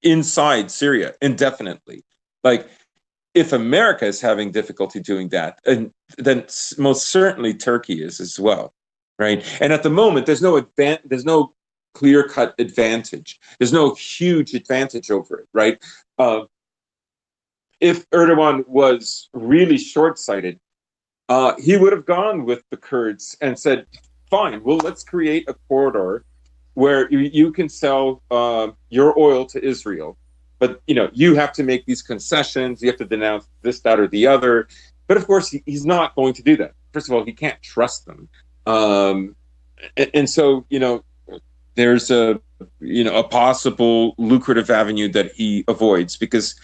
inside Syria indefinitely. Like, if America is having difficulty doing that, and then most certainly Turkey is as well, right? And at the moment, there's no clear-cut advantage. There's no huge advantage over it, right? If Erdogan was really short-sighted, he would have gone with the Kurds and said, fine, well, let's create a corridor where you can sell your oil to Israel, but you have to make these concessions. You have to denounce this, that, or the other. But of course, he's not going to do that. First of all, he can't trust them, and so there's a possible lucrative avenue that he avoids, because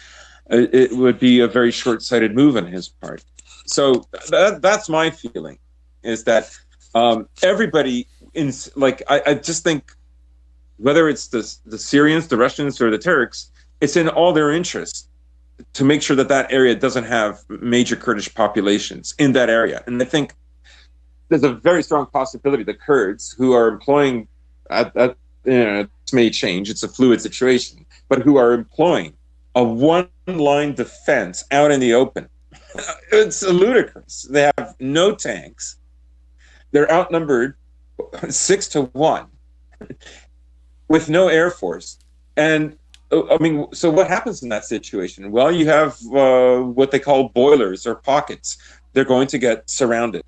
it would be a very short-sighted move on his part. So that's my feeling, is that everybody I just think, whether it's the Syrians, the Russians, or the Turks, it's in all their interest to make sure that area doesn't have major Kurdish populations in that area. And I think there's a very strong possibility the Kurds, who are employing, this may change, it's a fluid situation, but who are employing a one-line defense out in the open. It's ludicrous. They have no tanks. They're outnumbered 6-1 with no air force. And I mean, so what happens in that situation? Well, you have what they call boilers or pockets. They're going to get surrounded,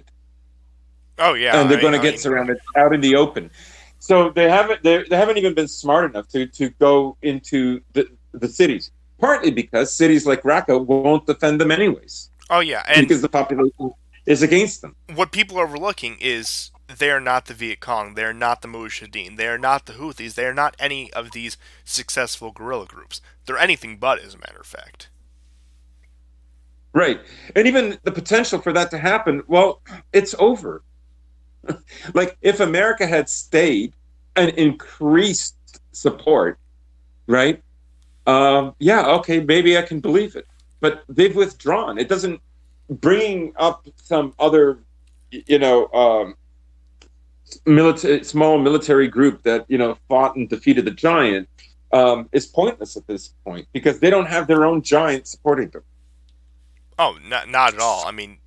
Oh yeah, and they're going to I get mean, surrounded out in the open. So they haven't even been smart enough to go into the cities. Partly because cities like Raqqa won't defend them anyways, oh yeah, and because the population is against them. what people are overlooking is they are not the Viet Cong, they are not the Mujahideen, they are not the Houthis, they are not any of these successful guerrilla groups. They're anything but, as a matter of fact. Right. And even the potential for that to happen, well, it's over. Like if America had stayed and increased support, right? Yeah, okay, maybe I can believe it. But they've withdrawn. It doesn't bringing up some other, you know, small military group that fought and defeated the giant is pointless at this point because they don't have their own giant supporting them. Oh, not at all. I mean,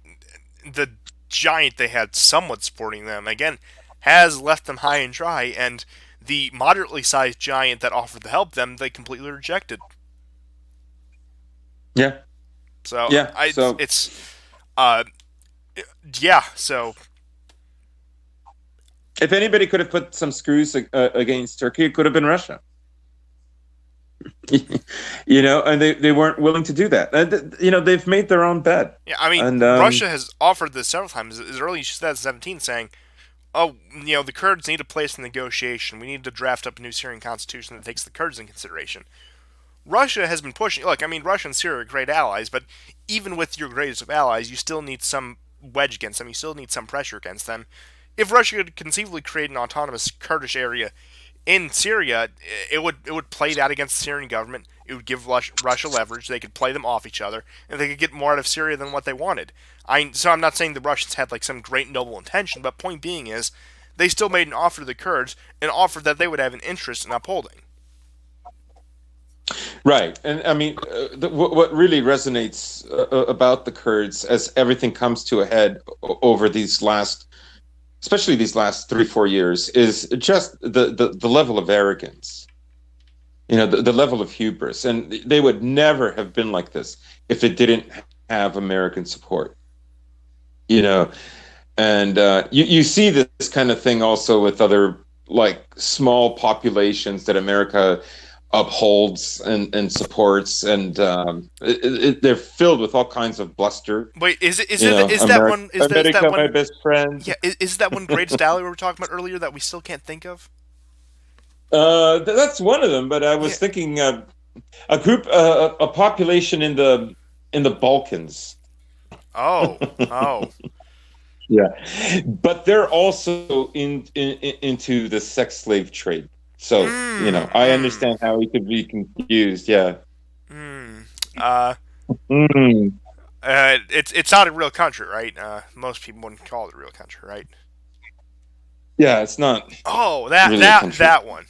the giant they had somewhat supporting them, again, has left them high and dry, and the moderately sized giant that offered to help them, they completely rejected. Yeah, So, yeah. So uh, yeah, so, if anybody could have put some screws against Turkey, it could have been Russia. And they weren't willing to do that. They've made their own bed. yeah, I mean, And Russia has offered this several times, as early as 2017, saying, oh, the Kurds need a place in negotiation. We need to draft up a new Syrian constitution that takes the Kurds in consideration. Russia has been pushing. Look, I mean, Russia and Syria are great allies, but even with your greatest of allies, you still need some wedge against them. You still need some pressure against them. If Russia could conceivably create an autonomous Kurdish area in Syria, it would play that against the Syrian government. It would give Russia leverage. They could play them off each other, and they could get more out of Syria than what they wanted. So I'm not saying the Russians had like some great noble intention, but point being is, they still made an offer to the Kurds, an offer that they would have an interest in upholding. right. And I mean, what really resonates about the Kurds as everything comes to a head over these last, especially these last 3-4 years, is just the level of arrogance. The level of hubris, and they would never have been like this if it didn't have American support. And you see this kind of thing also with other like small populations that America upholds and supports, and they're filled with all kinds of bluster. Wait, that one? Is America, that one? my best friend. Yeah, is that one greatest ally we were talking about earlier that we still can't think of? That's one of them, but I was thinking a group, a population in the Balkans. Oh. Yeah, but they're also into the sex slave trade. So I understand how it could be confused. Yeah. It's not a real country, right? Most people wouldn't call it a real country, right? Yeah, it's not. Oh, really that one.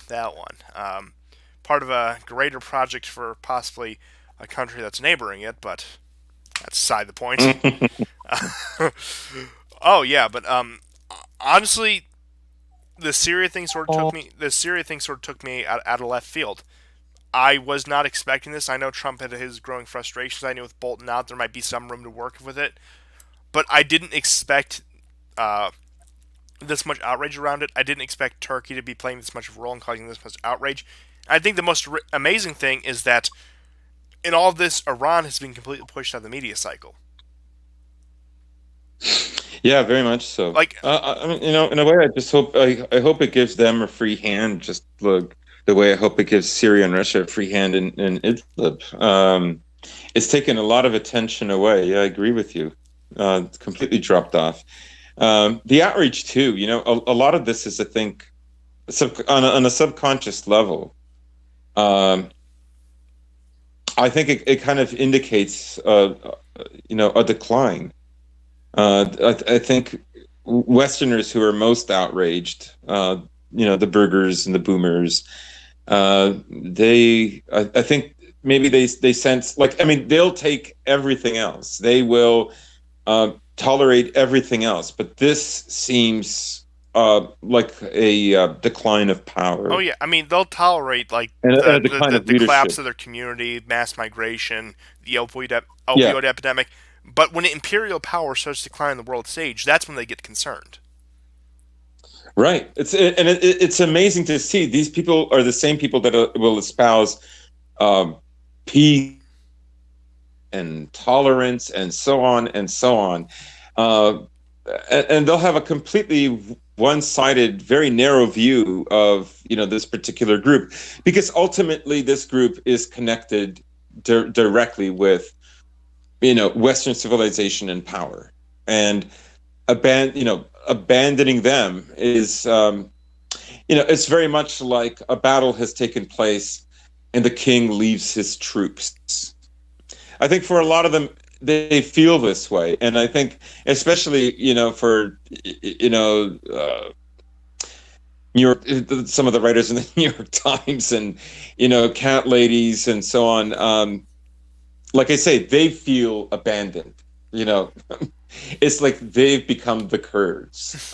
Part of a greater project for possibly a country that's neighboring it, but that's beside the point. Oh yeah, but honestly, the Syria thing sort of took me out of left field. I was not expecting this. I know Trump had his growing frustrations. I knew with Bolton out, there might be some room to work with it, but I didn't expect this much outrage around it. I didn't expect Turkey to be playing this much of a role and causing this much outrage. I think the most amazing thing is that in all of this, Iran has been completely pushed out of the media cycle. Yeah, very much so. Like, I mean, in a way, I just hope I hope it gives them a free hand. Just look the way I hope it gives Syria and Russia a free hand in Idlib. It's taken a lot of attention away. Yeah, I agree with you. It's completely dropped off. The outreach too. A lot of this is, I think, on a subconscious level. I think it kind of indicates, a decline. I think Westerners who are most outraged, the burgers and the boomers, I think maybe they sense, like, I mean, they'll take everything else. They will tolerate everything else, but this seems like a decline of power. Oh yeah, I mean they'll tolerate like And a the decline of the collapse leadership. of their community, mass migration, the Yeah, opioid epidemic. But when imperial power starts to decline on the world stage, that's when they get concerned. right. It's amazing to see these people are the same people that will espouse um, peace and tolerance and so on and so on. Uh, and they'll have a completely one-sided, very narrow view of this particular group, because ultimately this group is connected directly with Western civilization and power, and abandoning them is it's very much like a battle has taken place and the king leaves his troops. I think for a lot of them, they feel this way, and I think especially for New York, some of the writers in the New York Times and cat ladies and so on. Like I say, they feel abandoned. It's like they've become the Kurds.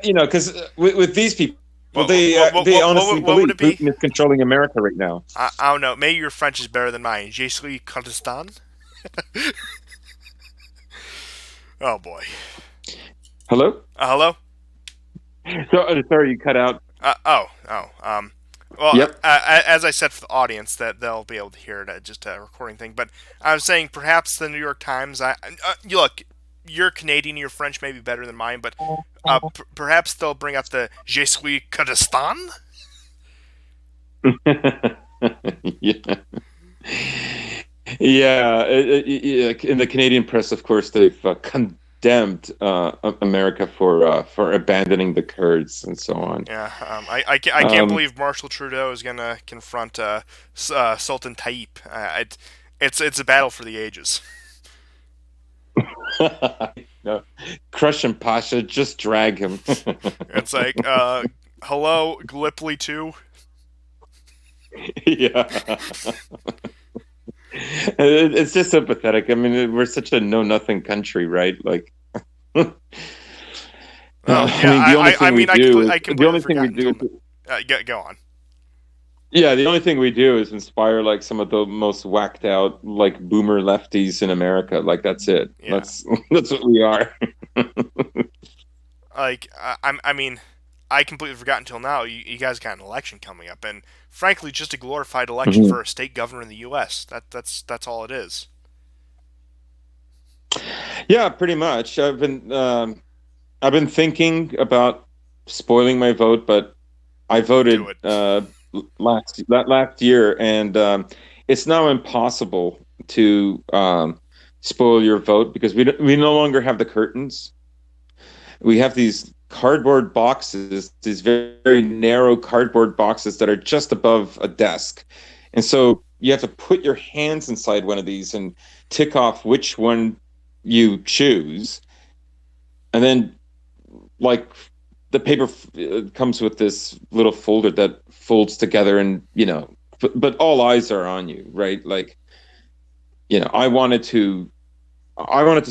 Because with these people. Well, they honestly believe Putin is controlling America right now. I don't know. Maybe your French is better than mine. Je suis Kurdistan? Oh, boy. Hello? Hello? So, sorry, you cut out. Well, yep. As I said for the audience, that they'll be able to hear it, just a recording thing. But I was saying perhaps the New York Times, you look, you're Canadian, your French may be better than mine, but perhaps they'll bring up the Je suis Kurdistan? Yeah. Yeah. In the Canadian press, of course, they've condemned America for abandoning the Kurds and so on. Yeah, I can't believe Marshal Trudeau is going to confront Sultan Tayyip. It's a battle for the ages. No. Crush him, Paşa. Just drag him. It's like, hello, Gallipoli 2? Yeah. It's just so pathetic. I mean, we're such a know-nothing country, right? Like, the only thing we do. Go on. Yeah, the only thing we do is inspire like some of the most whacked out like boomer lefties in America. Like that's it. Yeah. That's what we are. Like I completely forgot until now. You guys got an election coming up, and frankly, just a glorified election for a state governor in the U.S. That's all it is. Yeah, pretty much. I've been thinking about spoiling my vote, but I voted last year, and it's now impossible to spoil your vote because we no longer have the curtains. We have these cardboard boxes, these very, very narrow cardboard boxes that are just above a desk, and so you have to put your hands inside one of these and tick off which one you choose, and then like the paper comes with this little folder that folds together, and but all eyes are on you, right? Like, I wanted to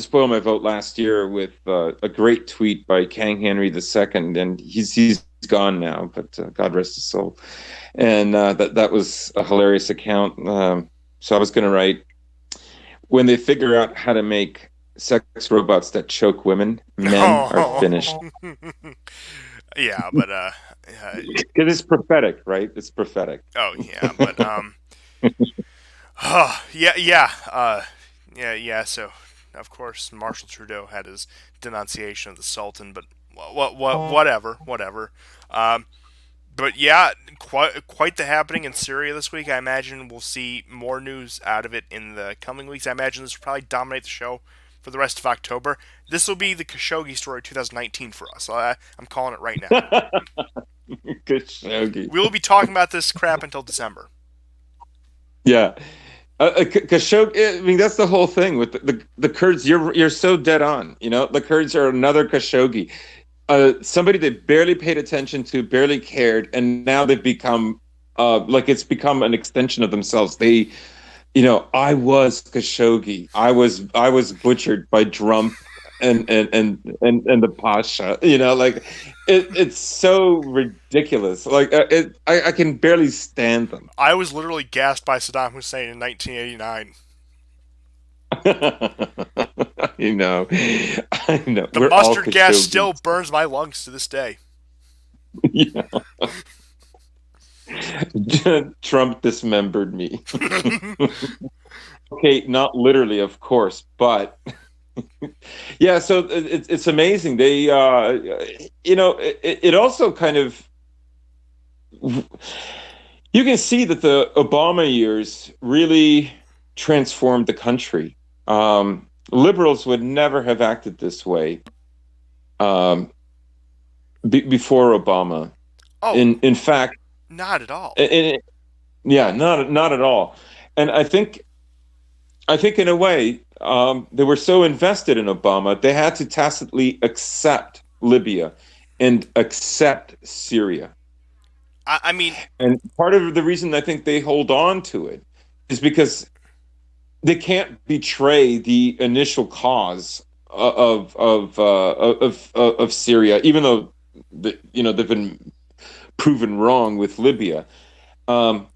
spoil my vote last year with a great tweet by King Henry II, and he's gone now, but God rest his soul. And that was a hilarious account. So I was going to write, when they figure out how to make sex robots that choke women, men are finished. Yeah, but because it's prophetic, right? It's prophetic. Oh yeah, but yeah. So of course, Marshal Trudeau had his denunciation of the Sultan, but whatever. But yeah, quite the happening in Syria this week. I imagine we'll see more news out of it in the coming weeks. I imagine this will probably dominate the show for the rest of October. This will be the Khashoggi story 2019 for us. I'm calling it right now. Khashoggi. We will be talking about this crap until December. Yeah. Khashoggi, I mean, that's the whole thing with the Kurds. You're so dead on. The Kurds are another Khashoggi. Somebody they barely paid attention to, barely cared, and now they've become like it's become an extension of themselves. I was Khashoggi. I was butchered by Trump and the Pasha. Like it's so ridiculous. Like I can barely stand them. I was literally gassed by Saddam Hussein in 1989. you know, I know. The We're all mustard gas Khashoggi. still burns my lungs to this day. Yeah. Trump dismembered me. Okay, not literally, of course, but yeah. So it's amazing. They, it also kind of you can see that the Obama years really transformed the country. Liberals would never have acted this way um, before Obama. Oh, In fact, not at all. yeah, not at all. And I think in a way they were so invested in Obama they had to tacitly accept Libya and accept Syria. I mean, And part of the reason I think they hold on to it is because they can't betray the initial cause of Syria, even though they've been proven wrong with Libya. Um,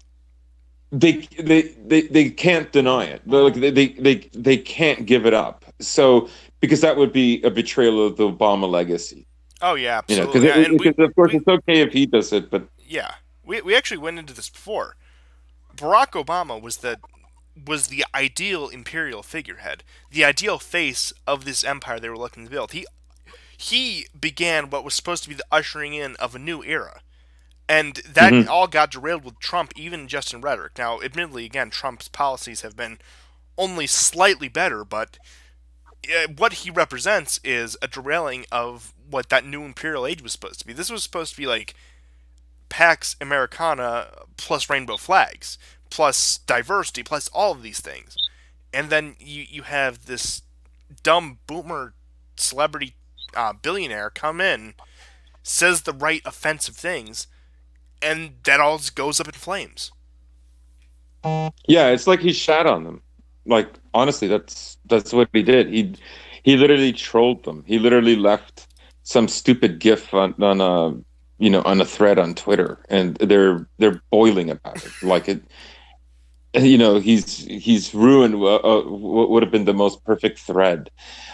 they can't deny it. Like they can't give it up. So because that would be a betrayal of the Obama legacy. oh yeah, Because absolutely. Yeah, and of course it's okay if he does it, but yeah, we actually went into this before. Barack Obama was the ideal imperial figurehead, the ideal face of this empire they were looking to build. He began what was supposed to be the ushering in of a new era. And that Mhm. all got derailed with Trump, even just in rhetoric. Now, admittedly, again, Trump's policies have been only slightly better, but what he represents is a derailing of what that new imperial age was supposed to be. This was supposed to be like Pax Americana plus rainbow flags, plus diversity, plus all of these things. And then you have this dumb boomer celebrity billionaire come in, says the right offensive things, and that all just goes up in flames. Yeah, it's like he shat on them. Like honestly, that's what he did. He literally trolled them. He literally left some stupid GIF on a on a thread on Twitter, and they're boiling about it. Like it, he's ruined what would have been the most perfect thread.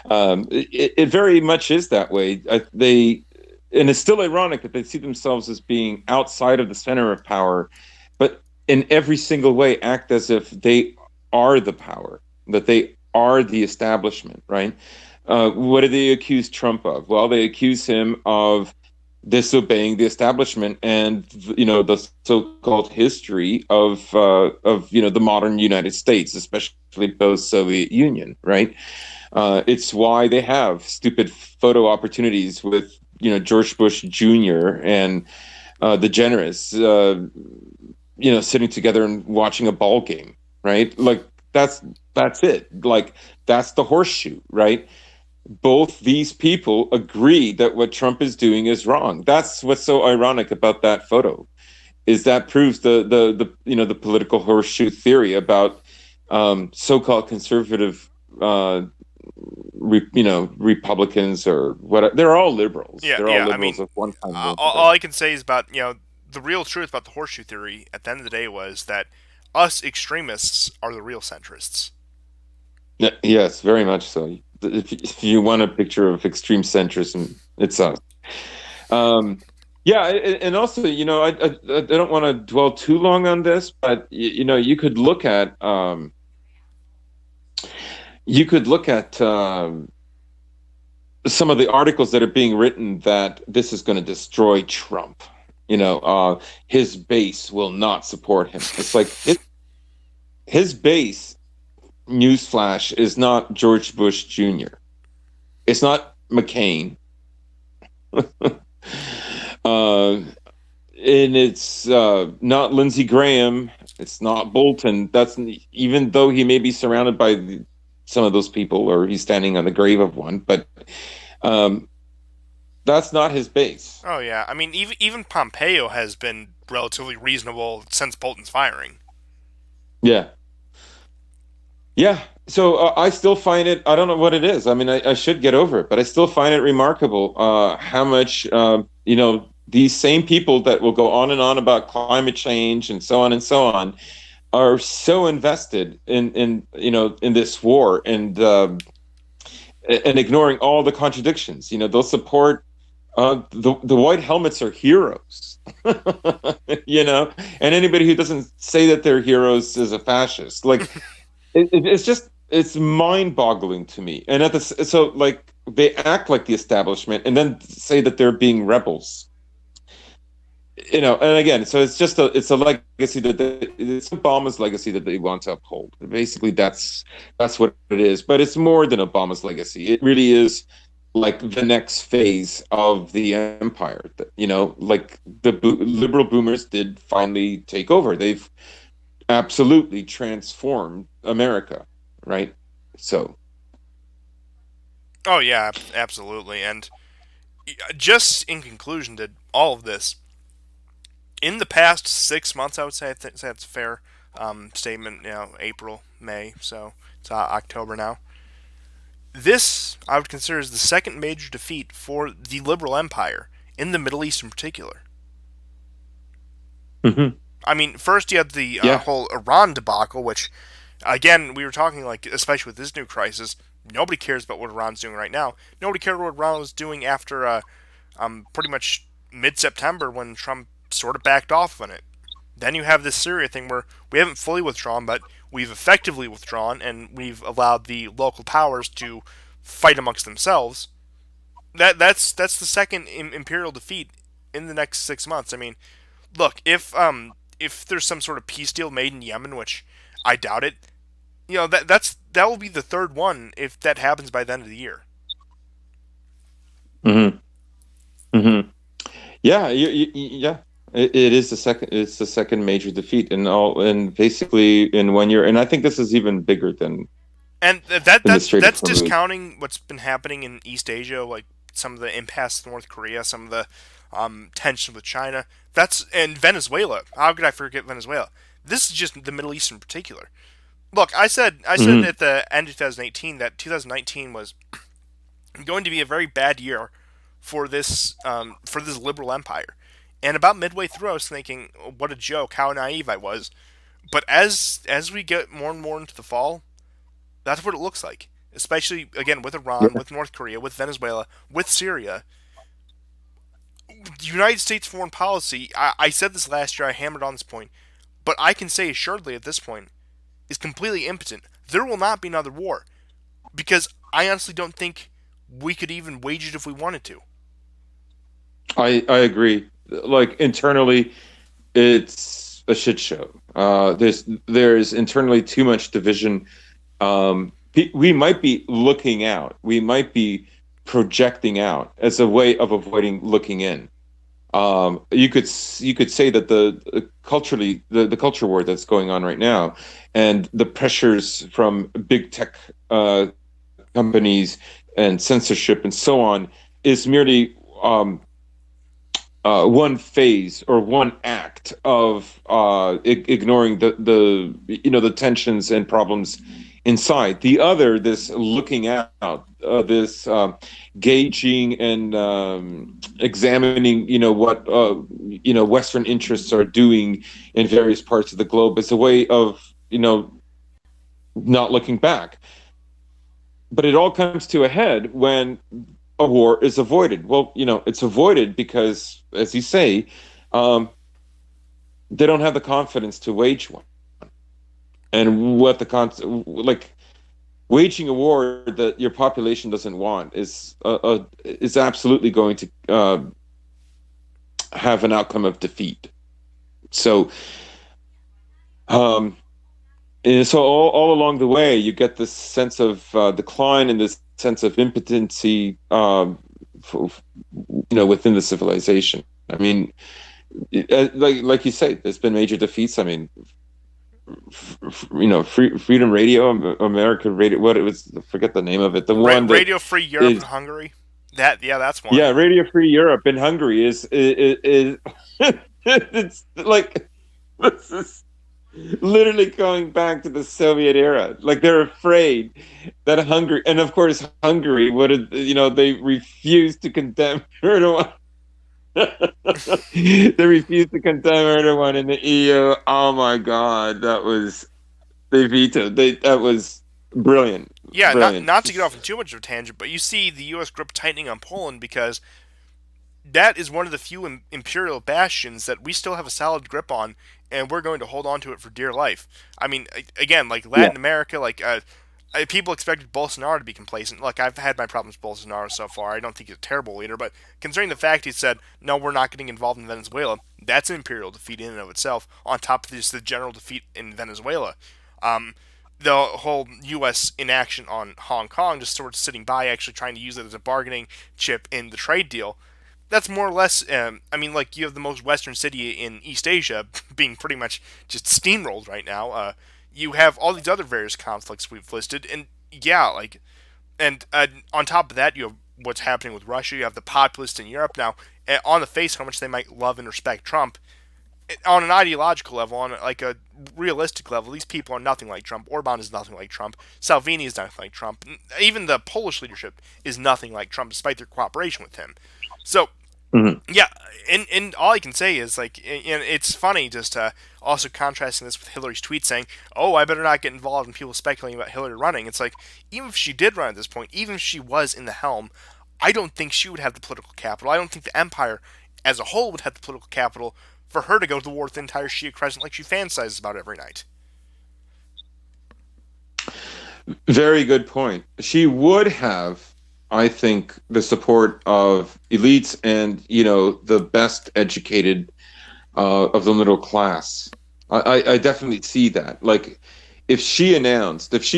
It very much is that way. And it's still ironic that they see themselves as being outside of the center of power, but in every single way act as if they are the power, that they are the establishment, right? What do they accuse Trump of? Well, they accuse him of disobeying the establishment and the so-called history of the modern United States, especially post-Soviet Union, right? It's why they have stupid photo opportunities with George Bush Jr. and the generous, sitting together and watching a ball game, right? Like that's it. Like that's the horseshoe, right? Both these people agree that what Trump is doing is wrong. That's what's so ironic about that photo, is that proves the political horseshoe theory about so-called conservative Republicans or what. They're all liberals. Yeah, They're all yeah. I liberals mean, of one kind or all another. I can say is about the real truth about the horseshoe theory at the end of the day was that us extremists are the real centrists. Yeah, yes, very much so. If you want a picture of extreme centrism, it's us. Um, yeah, and also, I don't want to dwell too long on this, but you could look at some of the articles that are being written that this is going to destroy Trump. His base will not support him. It's like his base, newsflash, is not George Bush Jr. It's not McCain. And it's not Lindsey Graham. It's not Bolton. That's even though he may be surrounded by some of those people, or he's standing on the grave of one, but that's not his base. Oh yeah, I mean even Pompeo has been relatively reasonable since Bolton's firing. Yeah. Yeah. So I still find it. I don't know what it is. I mean, I should get over it, but I still find it remarkable how much these same people that will go on and on about climate change and so on and so on are so invested in this war and ignoring all the contradictions. They'll support the white helmets are heroes, and anybody who doesn't say that they're heroes is a fascist. Like it's mind-boggling to me. And so like they act like the establishment and then say that they're being rebels. And again, so it's a legacy it's Obama's legacy that they want to uphold. Basically, that's what it is. But it's more than Obama's legacy. It really is like the next phase of the empire. Like liberal boomers did finally take over. They've absolutely transformed America, right? So, Oh yeah, absolutely. And just in conclusion to all of this, in the past 6 months, I would say say that's a fair statement. April, May, so it's October now. This I would consider as the second major defeat for the liberal empire in the Middle East in particular. mhm. I mean, first you had the Yeah, whole Iran debacle, which, again, we were talking like, especially with this new crisis, nobody cares about what Iran's doing right now. Nobody cared what Iran was doing after pretty much mid-September when Trump sort of backed off on it. Then you have this Syria thing where we haven't fully withdrawn, but we've effectively withdrawn, and we've allowed the local powers to fight amongst themselves. That's the second imperial defeat in the next 6 months. I mean, look, if there's some sort of peace deal made in Yemen, which I doubt it, that will be the third one if that happens by the end of the year. hmm hmm yeah, yeah. It is the second. It's the second major defeat and basically in 1 year. And I think this is even bigger And that than the that Strait of that's Hormuz. discounting what's been happening in East Asia, like some of the impasse with North Korea, some of the tension with China. That's and Venezuela. How could I forget Venezuela? This is just the Middle East in particular. Look, I said hmm at the end of 2018 that 2019 was going to be a very bad year for this liberal empire. And about midway through, I was thinking, what a joke, how naive I was. But as we get more and more into the fall, that's what it looks like. Especially again with Iran, Yeah. with North Korea, with Venezuela, with Syria. The United States foreign policy. I said this last year. I hammered on this point, but I can say assuredly at this point is completely impotent. There will not be another war because I honestly don't think we could even wage it if we wanted to. I agree. Like internally, it's a shit show. There's internally too much division. We might be looking out. We might be projecting out as a way of avoiding looking in. You could say that culturally the culture war that's going on right now, and the pressures from big tech companies and censorship and so on is merely one phase or one act of ignoring the tensions and problems inside. The other, this looking out, this gauging and examining, what Western interests are doing in various parts of the globe, is a way of not looking back. But it all comes to a head when a war is avoided. Well, it's avoided because, as you say, um, they don't have the confidence to wage one. And what like waging a war that your population doesn't want is absolutely going to have an outcome of defeat. So, um, and so all along the way, you get this sense of decline and this sense of impotency, within the civilization. I mean, like you say, there's been major defeats. I mean, Freedom Radio, American Radio. What it was, I forget the name of it. The one that Radio Free Europe and is, Hungary. That's one. yeah, Radio Free Europe in Hungary is it's like this is. literally going back to the Soviet era. Like they're afraid that Hungary, and of course Hungary would, they refused to condemn Erdogan. They refused to condemn Erdogan in the EU. Oh my God, they vetoed. That was brilliant, Yeah, brilliant. not to get off on too much of a tangent, but you see the U.S. grip tightening on Poland because that is one of the few imperial bastions that we still have a solid grip on, and we're going to hold on to it for dear life. I mean, again, like Yeah. Latin America, people expected Bolsonaro to be complacent. Look, I've had my problems with Bolsonaro so far. I don't think he's a terrible leader, but considering the fact he said, no, we're not getting involved in Venezuela, that's an imperial defeat in and of itself, on top of just the general defeat in Venezuela. Um, the whole U.S. inaction on Hong Kong, just sort of sitting by, actually trying to use it as a bargaining chip in the trade deal, that's more or less. I mean, like you have the most western city in East Asia being pretty much just steamrolled right now. You have all these other various conflicts we've listed, and yeah, like, and on top of that, you have what's happening with Russia. You have the populists in Europe now. On the face, how much they might love and respect Trump, on an ideological level, on like a realistic level, these people are nothing like Trump. Orban is nothing like Trump. Salvini is nothing like Trump. Even the Polish leadership is nothing like Trump, despite their cooperation with him. So Mhm. yeah, and all I can say is like, and it's funny just also contrasting this with Hillary's tweet saying, "Oh, I better not get involved in people speculating about Hillary running." It's like, even if she did run at this point, even if she was in the helm, I don't think she would have the political capital. I don't think the empire as a whole would have the political capital for her to go to war with the entire Shia crescent like she fantasizes about every night. Very good point. She would have, I think, the support of elites and the best educated of the middle class. I definitely see that. Like, if she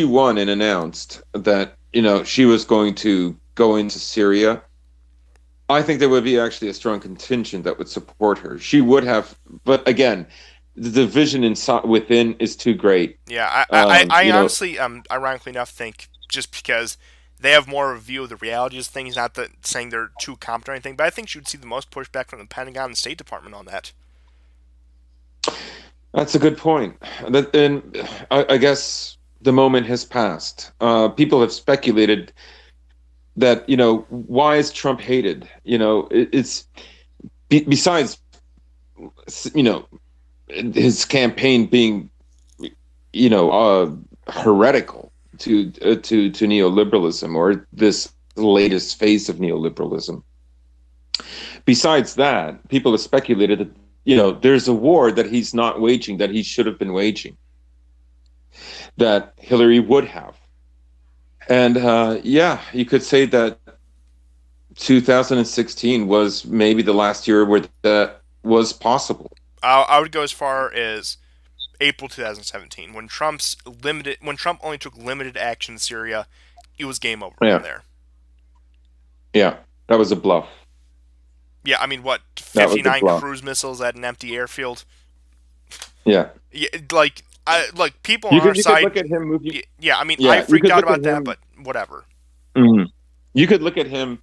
won and announced that she was going to go into Syria, I think there would be actually a strong contingent that would support her. She would have, but again, the division within is too great. Yeah, Um, I you know, honestly, ironically enough, think just because they have more of a view of the realities of things, not that saying they're too competent or anything, but I think she would see the most pushback from the Pentagon and State Department on that. That's a good point. And I guess the moment has passed. People have speculated that, why is Trump hated? Besides, you know, his campaign being, heretical to neoliberalism, or this latest phase of neoliberalism. Besides that, people have speculated that, there's a war that he's not waging, that he should have been waging, that Hillary would have. And yeah, you could say that 2016 was maybe the last year where that was possible. I would go as far as April 2017 when Trump only took limited action in Syria, it was game over from Yeah, there. yeah, that was a bluff. Yeah, I mean, what, That was a 59 bluff. cruise missiles at an empty airfield? Yeah, Yeah, like people on you our could side. look at him moving. Yeah, I mean, I Yeah, you freaked could out look at about that, him. but whatever. Mhm. You could look at him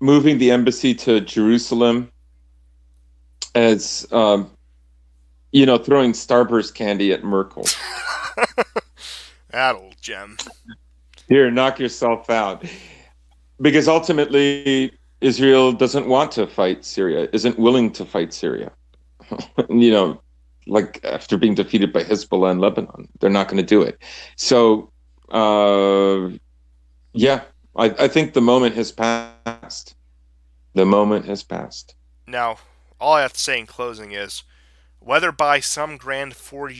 moving the embassy to Jerusalem as throwing Starburst candy at Merkel. That old gem. Here, knock yourself out. Because ultimately, Israel doesn't want to fight Syria, isn't willing to fight Syria. you know, like after being defeated by Hezbollah in Lebanon, they're not going to do it. So, yeah, I think the moment has passed. The moment has passed. Now, all I have to say in closing is, whether by some grand 4D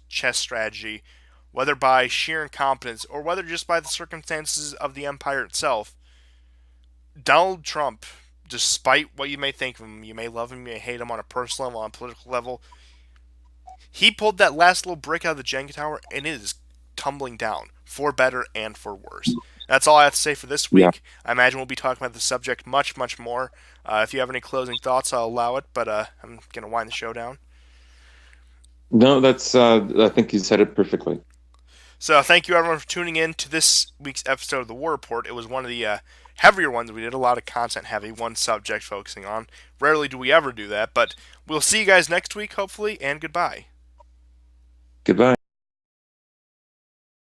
chess strategy, whether by sheer incompetence, or whether just by the circumstances of the empire itself, Donald Trump, despite what you may think of him, you may love him, you may hate him on a personal level, on a political level, he pulled that last little brick out of the Jenga tower, and it is tumbling down, for better and for worse. That's all I have to say for this Yeah. week. I imagine we'll be talking about the subject much, much more. If you have any closing thoughts, I'll allow it, but I'm going to wind the show down. No, that's. I think you said it perfectly. So thank you everyone for tuning in to this week's episode of the War Report. It was one of the heavier ones. We did a lot of content heavy, one subject focusing on. Rarely do we ever do that, but we'll see you guys next week, hopefully, and goodbye. Goodbye.